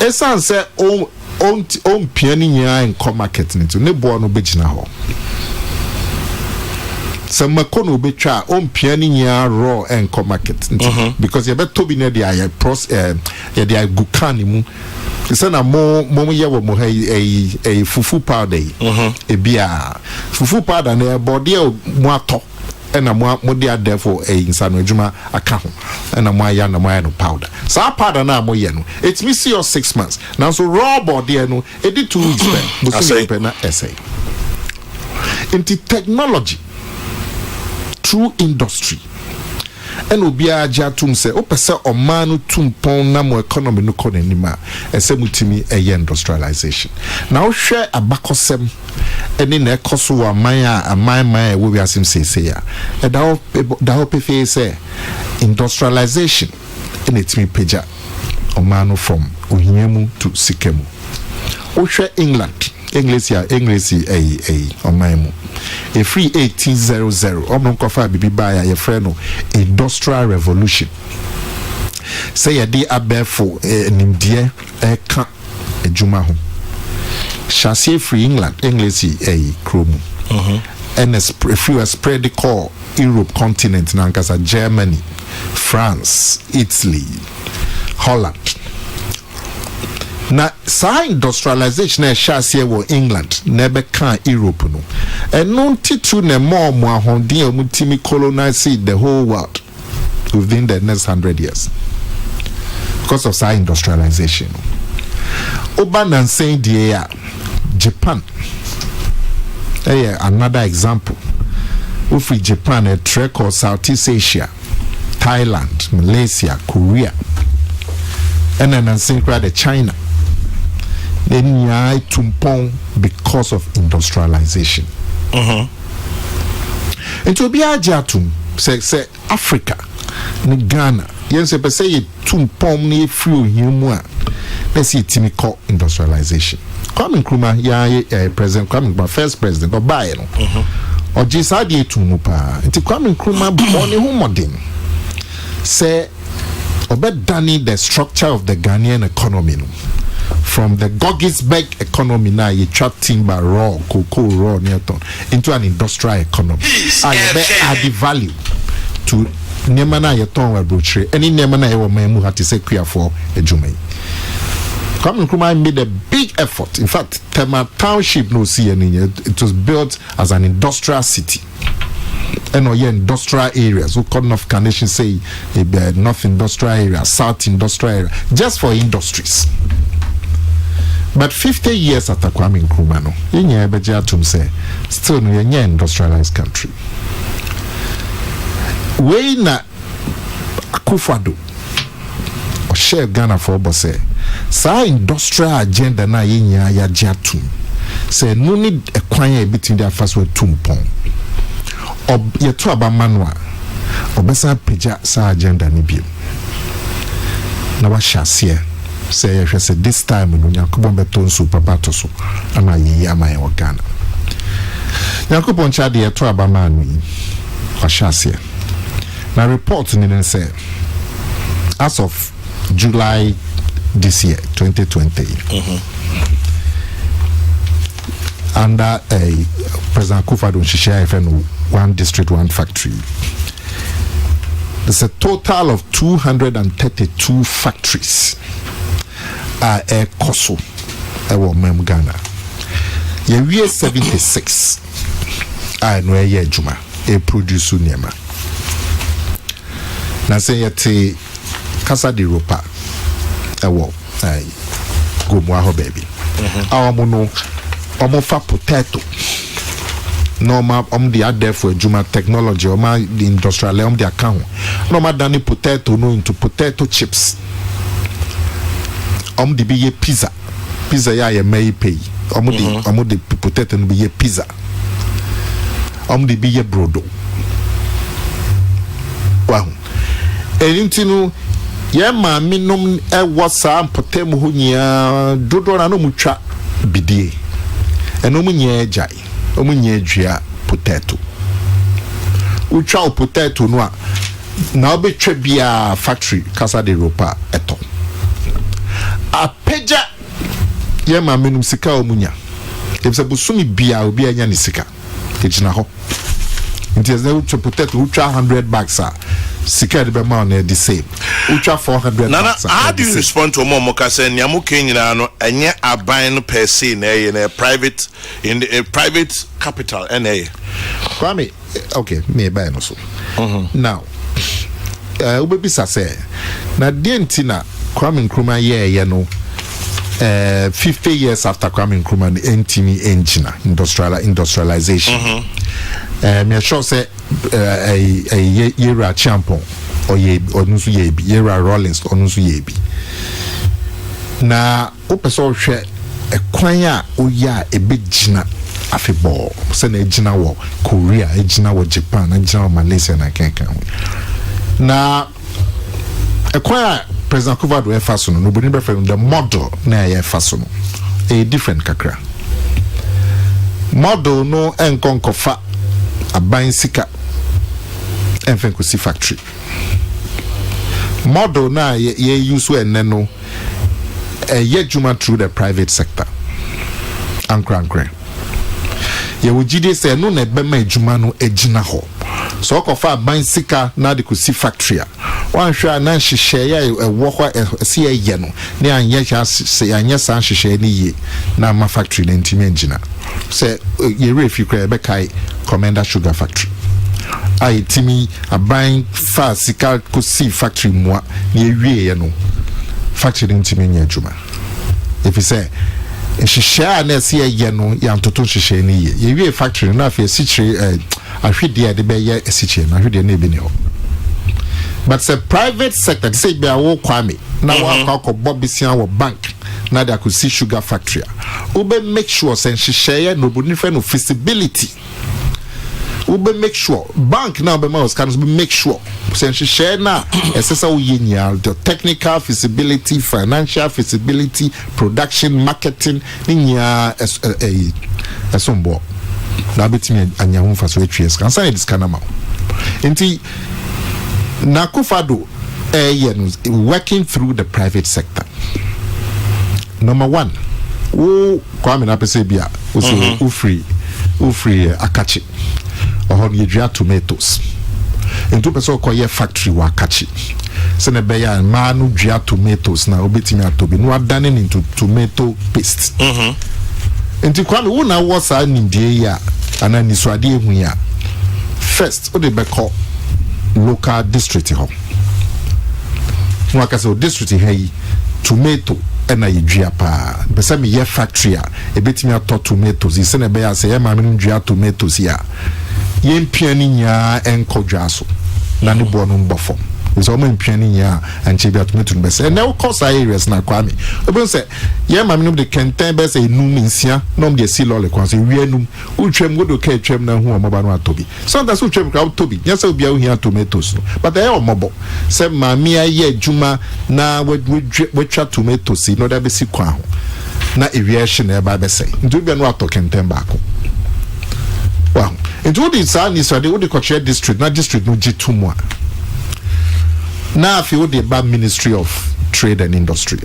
esan se on piani nya en come market into ne bo no begina ho some makono betwa on piani nya raw en come market into because you better be near the pros ya the gukani mu se na mo ye wo mo a fufu powder e bia fufu powder na body mo ato ena mo dia therefore insano adwuma aka ho ena mo aya na mo aya no powder sa powder na mo ye no it me see your 6 months now so raw body no e di 2 weeks ben mo see na essay into technology through industry and obi aja tum se o pese o manu tumpon na mo economy no ko nanima ese mutimi eye industrialization na o hwe abakosem eni na ekoso wa man we asim say ya e da o pefe say industrialization in itimi peja o manu from ohiamu to sikemu o hwe England English on my mo a free 1800 omno kofa bibi ba ya friend no industrial revolution say ya di abefo nimdie ka ejuma ho chassis free England English kromu and a spread the core Europe continent nankasa Germany France Italy Holland na sa industrialization na shase wo England na be kan Europe no eno titu na more ahondin omutimi colonize the whole world within the next 100 years because of sa industrialization oban saying the Japan another example of Japan a trek or Southeast Asia Thailand Malaysia Korea and then saying the China then ya tumpon because of industrialization into be ajatum say Africa ni Ghana yense pe say tumpon ni free himu a let's see timiko industrialization Kwame Nkrumah ya president Kwame Nkrumah first president or buy no or jisa de tumu pa nti Kwame Nkrumah born hu modern say obedani the structure of the Ghanaian economy no from the Gogisberg economy now you trap timber raw cocoa raw Newton into an industrial economy add the value to nemana yeton wa brochre any nemana e wo mamu hati say kua for ejumai Kwame Nkrumah made a big effort. In fact, Tema Township no see any. It was built as an industrial city. And industrial areas. So North Carnation say North industrial area, South industrial area, just for industries. But 50 years after Kwame Nkrumah, no, yenye beja tum say still no yenye industrialized country. We na Akufo-Addo or share Ghana for say sa industrial agenda na yenya ya jatum say no need a kwan between their first word tumpon or yeto aba manwa obesa peja sa agenda ni bi na wa shasia say you say this time no Yakobon beton so papa to so ama yi ama e Ghana Yakobon cha de yeto aba manwi wa shasia na report ni say as of July this year 2020 under a President Akufo-Addo Shisha FN one district one factory. There's a total of 232 factories a koso ɛwɔ mem Ghana ye wie 76 a no ɛyɛ adwuma produce niema na sɛ yɛte Casa de Europa ɛwɔ Gomwa ho baby awomo no omo fa potato no ma the other for adwuma technology ma the industrial the account no ma dane potato no into potato chips the be ye pizza ya ye may pay the potato no be ye pizza the be ye brodo wow elintinu ye ma minum e wasa potato ho nya dodo na no mutwa bidie eno mu nya jai omu nya dua potato utwa potato no a na obetwa bia factory Casa de Europa eto apeja ye ma menum sika omunya ebisa busumi bia obi anya ni sika ejina ho nti eze utwa potato utwa 100 bags a sika de be ma on the same utwa 400 Nana, bags how do you respond to mo kase nyamu kenyina no enye aban no per se na ye na private in a private capital na Kwame, okay, me buy no so now ubebisa say na dentina Kwame Nkrumah ye no 50 years after Kwame Nkrumah ntimi engine industrialization me sure say Yera Champon or ye onusu ye bi Yera Rollins onusu ye bi na opeso hwe ekwan a oya ebegina afebol se na egina wo Korea egina wo Japan egina wo Malaysia na kenkan na ekwan a President Kuvado e faso no boni be the model na e faso no a different kakra model no enkonkofa aban sika enfenkosi factory model na ye use ene no ye juma through the private sector ankran ye wojide se no na be ma juma no ejina ho so okofa aban sika na de kosi factory a wan hwa na hihye ya ewo ho se ye no ne anye se anye san hihye ni ye na ma factory na ntimi engina se ye refi kra be kai Commander Sugar Factory ai timi aban fa sika kosi factory moa na ewie ye no factory ntimi nya adwuma if you say hihye na se ye no ya ntoto hihye ni ye ewie factory na afi esichire ahwede de be ye esichire na ahwede na ebi ne ho but the private sector say be awo Kwame na wa kwa bobisia wo bank na da could see sugar factory ube make sure say hihye no bo nifa no feasibility ube make sure bank now be ma can make sure say hihye na esesa wo yenya the technical feasibility financial feasibility production marketing nya esombo na betimi anya ho faso atwes kan say this kana ma enti na Kufado working through the private sector. Number one, Kwame na pese bia ufree akachi or you tomatoes. Into person koye factory wa akachi. Se ne beya manu dua tomatoes na obetimi atobi no adane into tomato paste. Enti Kwame wo na wo sa nimdie ya ana niswade ehu ya. First, o de beko local district ho nwaka so district hey tomato na yedua pa be say me ye factory a ebetimi ato tomatoes ise na be ya say ma me ndua tomatoes ya ye mpiani nya enkodwa so na ne bo no mbofo so ma mpiani nya anche bia tomato be say na cost areas na Kwame obi say ye ma me no de kenten be say num nsia no de si lole kwa say wianum utwem godo ka twem na hu omoba no atobi sometimes utwem ka atobi nya say obi a ohia tomatoes no but e omobo say ma me aye adwuma na wetwa tomatoes no da be si kwa ho na ewiehye na e ba be say ndu bia no ato kenten ba ko wow into the sun so they would the district na district no G2 na fi the ba Ministry of Trade and Industry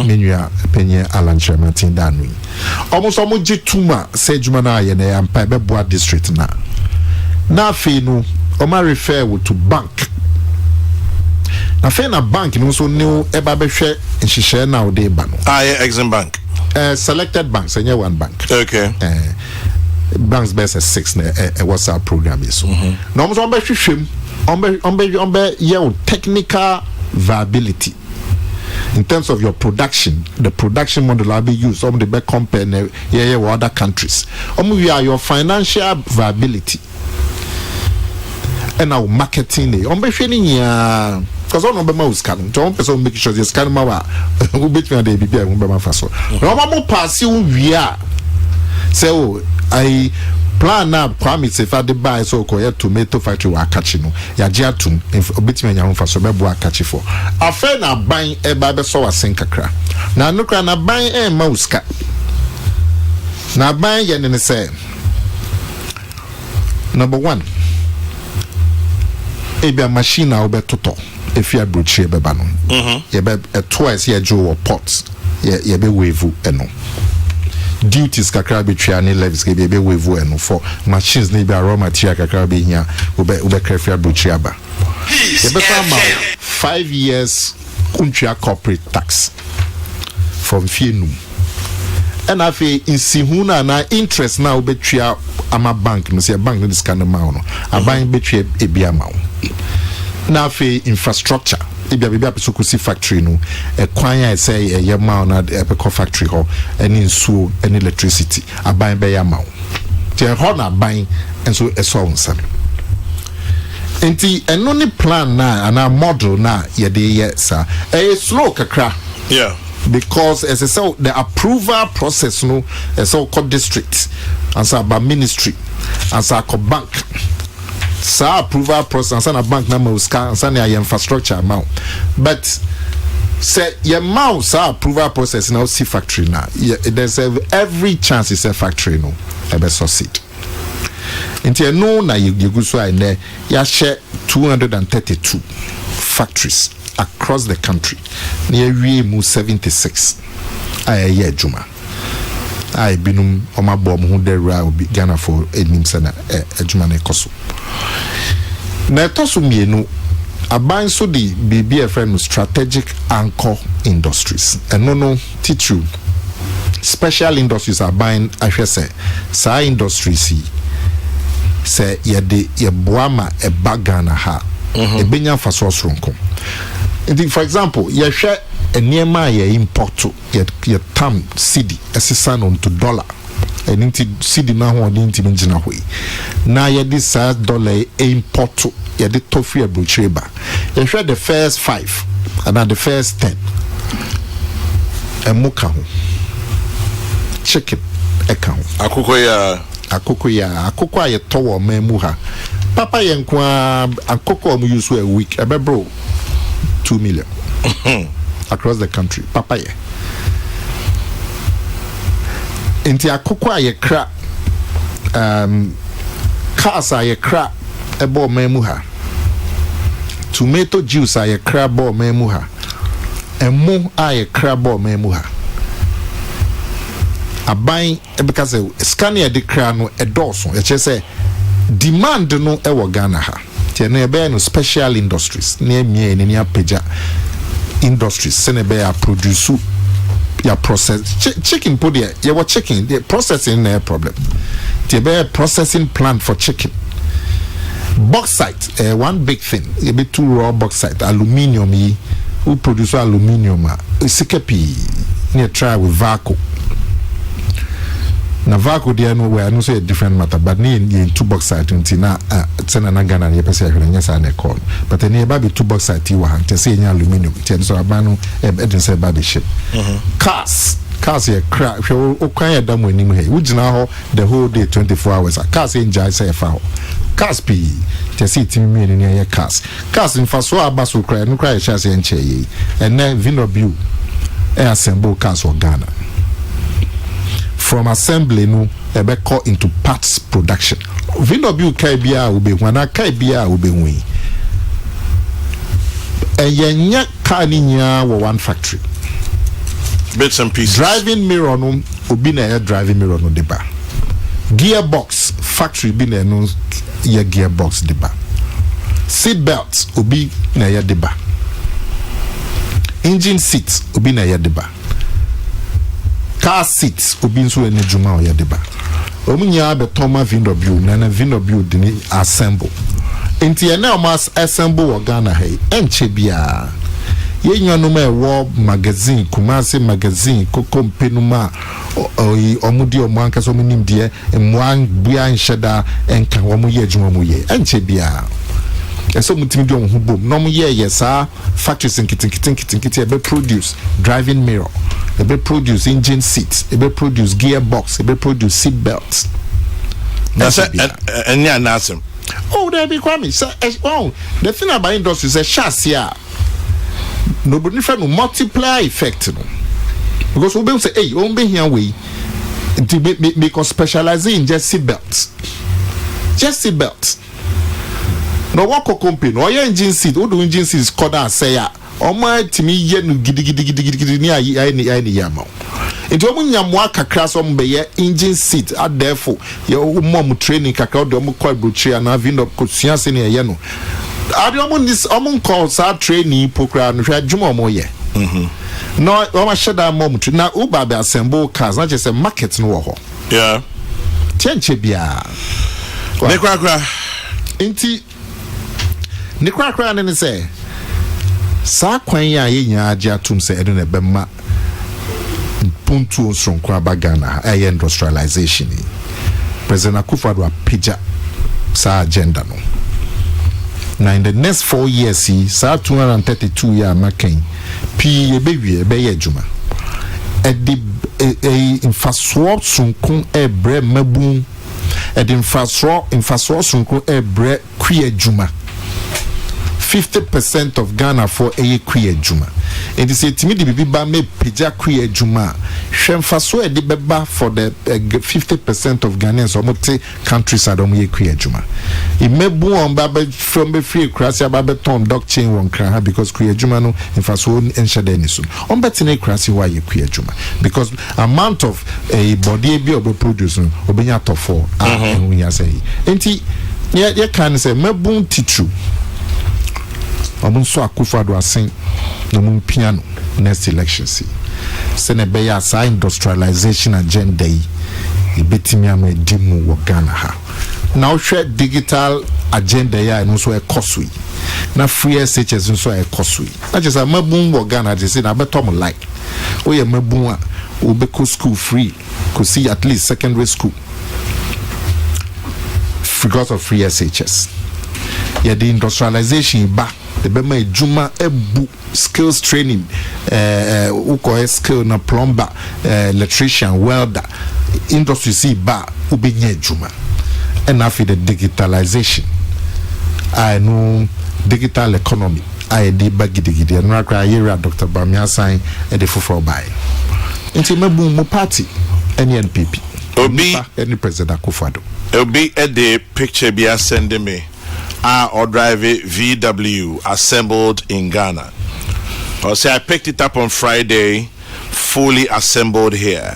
menua penye Alan Chairman danu almost G2 say juma na ye na ampa be boa district na fi no o ma refer to bank na fi na bank no so new eba be hwe nhihye na o de ba no Exim Bank Selected banks, and one bank. Okay. Banks best as 6 WhatsApp program is so. No more on technical viability in terms of your production. The production model will be used on the back compare with other countries. We are your financial viability and our marketing. Because on the mouse can don't person make sure this can who bet me the BB and Bama Faso. Romamo pass you we are. So I plan now promise if I buy so called tomato factory wa catching ya jiatum if bit me nyam faso be bo catch for. Afa na ban e ba be so wasen kakra. Na no kra na ban e mouse ka. Na ban ye ne say number 1 ebia machine a obetoto if you broche beba no ye be twice ye jo pot ye be wave eno duties kakra betwea ne levies ke be wave eno for machines ne be raw material kakra be hia ube krafia broche aba ye be ma 5 years untwa corporate tax from fienu and afi insihuna na interest na obetwa ama bank no say bank no discount ma no aban betwa ebia ma na afi infrastructure ebia bibia pesokusi factory no ekwan ya say ye ma na epeko factory ho any nsuo any electricity aban be ya ma te ho na aban enso eso nsam enti eno ni plan na ana model na ye de ye sa slow kakra because as I say the approval process no as called district and so about ministry and so called bank so approval process and so bank na uska and so na infrastructure amount but say your mouth so approval process now see factory now there's every chance it's a factory no ebe succeed until no na you go so I ne ya share 232 factories across the country near we 76 aye juma I binum oma bom hu dera obi Ghana for enim sana juma na ekoso na etoso mienu aban so di BBFM strategic anchor industries eno no teach you special industries are buying ahwese sa industries say ye de ye boama e bagana ha e benya faso osronko. For example, you share a nearby import to your tam cedi assistant on to dollar and into cedi now on the intimate way. Now you this dollar import to your the toffee brucheba. You share the first 5 and then the first 10. A muka chicken account. Akokoya ye tower memuha. Papa yenkwa akoko mu use a week. A bro 2 million across the country. Papa ye. Inti akoko aye kra cars aye kra ebo memuha. Tomato juice aye kra bo memuha. Emu aye kra bo memuha. Aban because scanner de kra no edoso. Ye say demand no ewo Ghana ha. Tiene be no special industries near me ni apeja industries sene be ya produce ya process chicken put there you were chicken the processing no problem tie be processing plant for chicken bauxite one big thing e be two raw bauxite aluminium yi who produce aluminium sikepi near try with vacuum na vacuum there no way I know say a different matter but in two bauxite until na tsena na Ghana ye pese ahwere nya sa na call but any ba be two bauxite wa han te say nya aluminium te so abanu e say ba be ship cars ye crack hwe okwan ya dam anim he ugina ho the whole day 24 hours cars enjoy say fa cars p te say timi me ne ye cars in faso abaso cry no cry sha say enche ye and then Vinobu assemble cars for Ghana. From assembly no ebe call into parts production. Vinobu kai bia ube wana kai bia ube wi. Yenya car ni nya wo one factory. Bits and pieces. Driving mirror no obi na driving mirror no deba. Gearbox factory bi na no ye gearbox deba. Seat belts obi na ye deba. Engine seats obi na ye deba. car seats obi nso ene dwuma o yede ba omunya be toma VW na VW dini assemble enti ene o mas assemble wo Ghana hai enche bia yenyanum ewo magazine Kumasi magazine kokompenuma omudi omwanka so munim de emwan bia nheda enka wo mu ye adwuma mu ye enche bia eso mutimi de ho bom no mu ye yesa factories nkitin be produce driving mirror be produce engine seats be produce gearbox be produce seat belts that's and yeah nasem oh there be kwame so oh the thing about industry is a chassis nobody friend no multiplier effect no because we say hey we be here we because specializing in just seat belts no work company or your engine seat or the engine seat is called as say ya o ma timi ye no gidi ni ayi yama enti o munya mo akakra so mbe ye engine seat at therefore ye o mom training kakra o de mo call brochure na vindo ko suase ne ye no ade o mon this o mon call sa training program no hwa dwuma mo ye no o ma sheda mom na uba be assemble cars na just say market no wo ho yeah chenche bia ne kwakra enti ne kwakra ne say sa kwan ya yenya agya tum se edo ne bema puntu onsronko abagana aye industrialization President Akufo-Addo apija sa agenda no now in the next 4 years see sa 232 year making p ebewie be ye adwuma e de infrastructure sonko ebre mabun e de infrastructure sonko ebre kwi adwuma 50% of Ghana for a queer juma. It is a timid biba me pija queer juma. Shemfa so a debeba for the 50% of Ghanaians or mote countries are on queer juma. It may bo on baba from the free crassia babaton dock chain one craha because queer juma no in faso and shadenisun. On betine crassi why you queer juma. Because amount of a body be obe producing obenya to for and we are saying. Enti ye can say mebun tichu. Omunso Akufo-Addo asen no mun piano next election see sene be ya sa industrialization agenda yi ebetimi am edimu wo Ghana ha now share digital agenda ya no so e kosui na free SHS no so e kosui na just mabun wo Ghana dey say na beto mo like o ye mabun a o be ko school free ko see at least secondary school because of free SHS ya the industrialization ba the bema ejuma ebu skills training uko skill na plumber electrician welder industry see ba ubenye ejuma and after the digitalization I know digital economy I di bagidi and rakra yera Dr. Bamia sign e de fofo buy nti mebu mo party NNPP obi any President Akufo-Addo obi e de picture be sending me or drive VW assembled in Ghana. I'll say I picked it up on Friday, fully assembled here.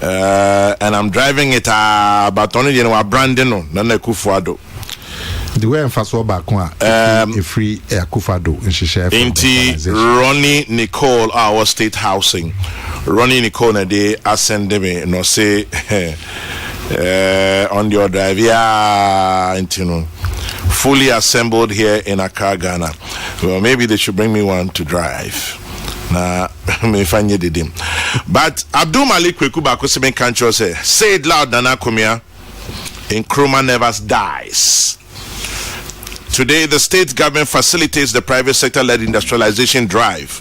And I'm driving it but only branding no Nana Akufo-Addo. The way I'm fast back a free Akufo-Addo Inti Ronnie Nicole our state housing. Ronnie Nicole na de ascend me no say on your drive into fully assembled here in Accra, Ghana. Well, maybe they should bring me one to drive. Nah, me find you did him. But Abdul Malik Kwekuba Kusimen Kancho say it loud, Nana Kumia. Nkrumah never dies. Today, the state government facilitates the private sector-led industrialization drive.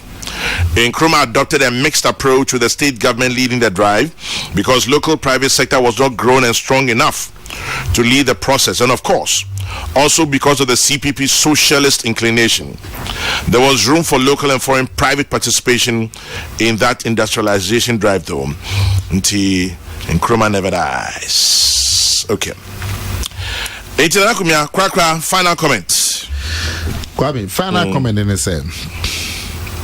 Nkrumah adopted a mixed approach with the state government leading the drive because local private sector was not grown and strong enough to lead the process, and of course also because of the CPP's socialist inclination. There was room for local and foreign private participation in that industrialization drive though. Until Nkrumah never dies. Okay. Final comment. Kwame, final comment in the same.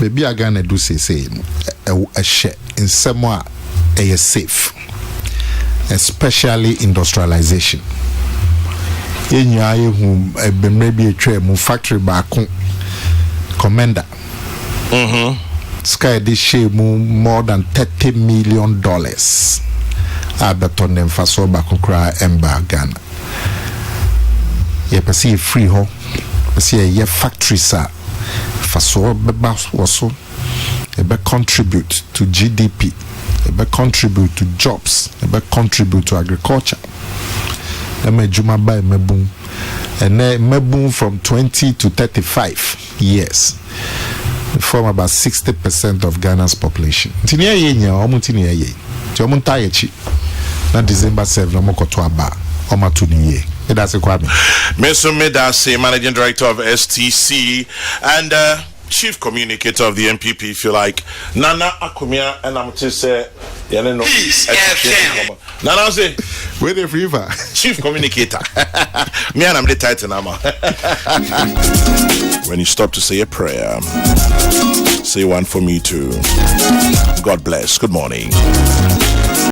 Baby Agana do say a share in somewhere a safe, especially industrialization. In your maybe a tray factory back commander. sky de share more than $30 million. Abeton them for so back Kokra Emba Ghana. Ye pesi free ho. Pesi ye factory sa. For so beba waso. Ebe contribute to GDP. Ebe contribute to jobs. Ebe contribute to agriculture. Eme juma ba mebun. And mebun from 20 to 35 years. Form about 60% of Ghana's population. Tinia yenya omuntinia ye. Ti omunta chi. Na December 7 omokoto aba. Omatuniye. That's a kwame. Mr. Medase, Managing Director of STC and Chief Communicator of the MPP, if you like. Nana Akumia, and I'm to say, Peace FM. Nana say, where the river? Chief Communicator. Me and I'm the title now. When you stop to say a prayer, say one for me too. God bless. Good morning.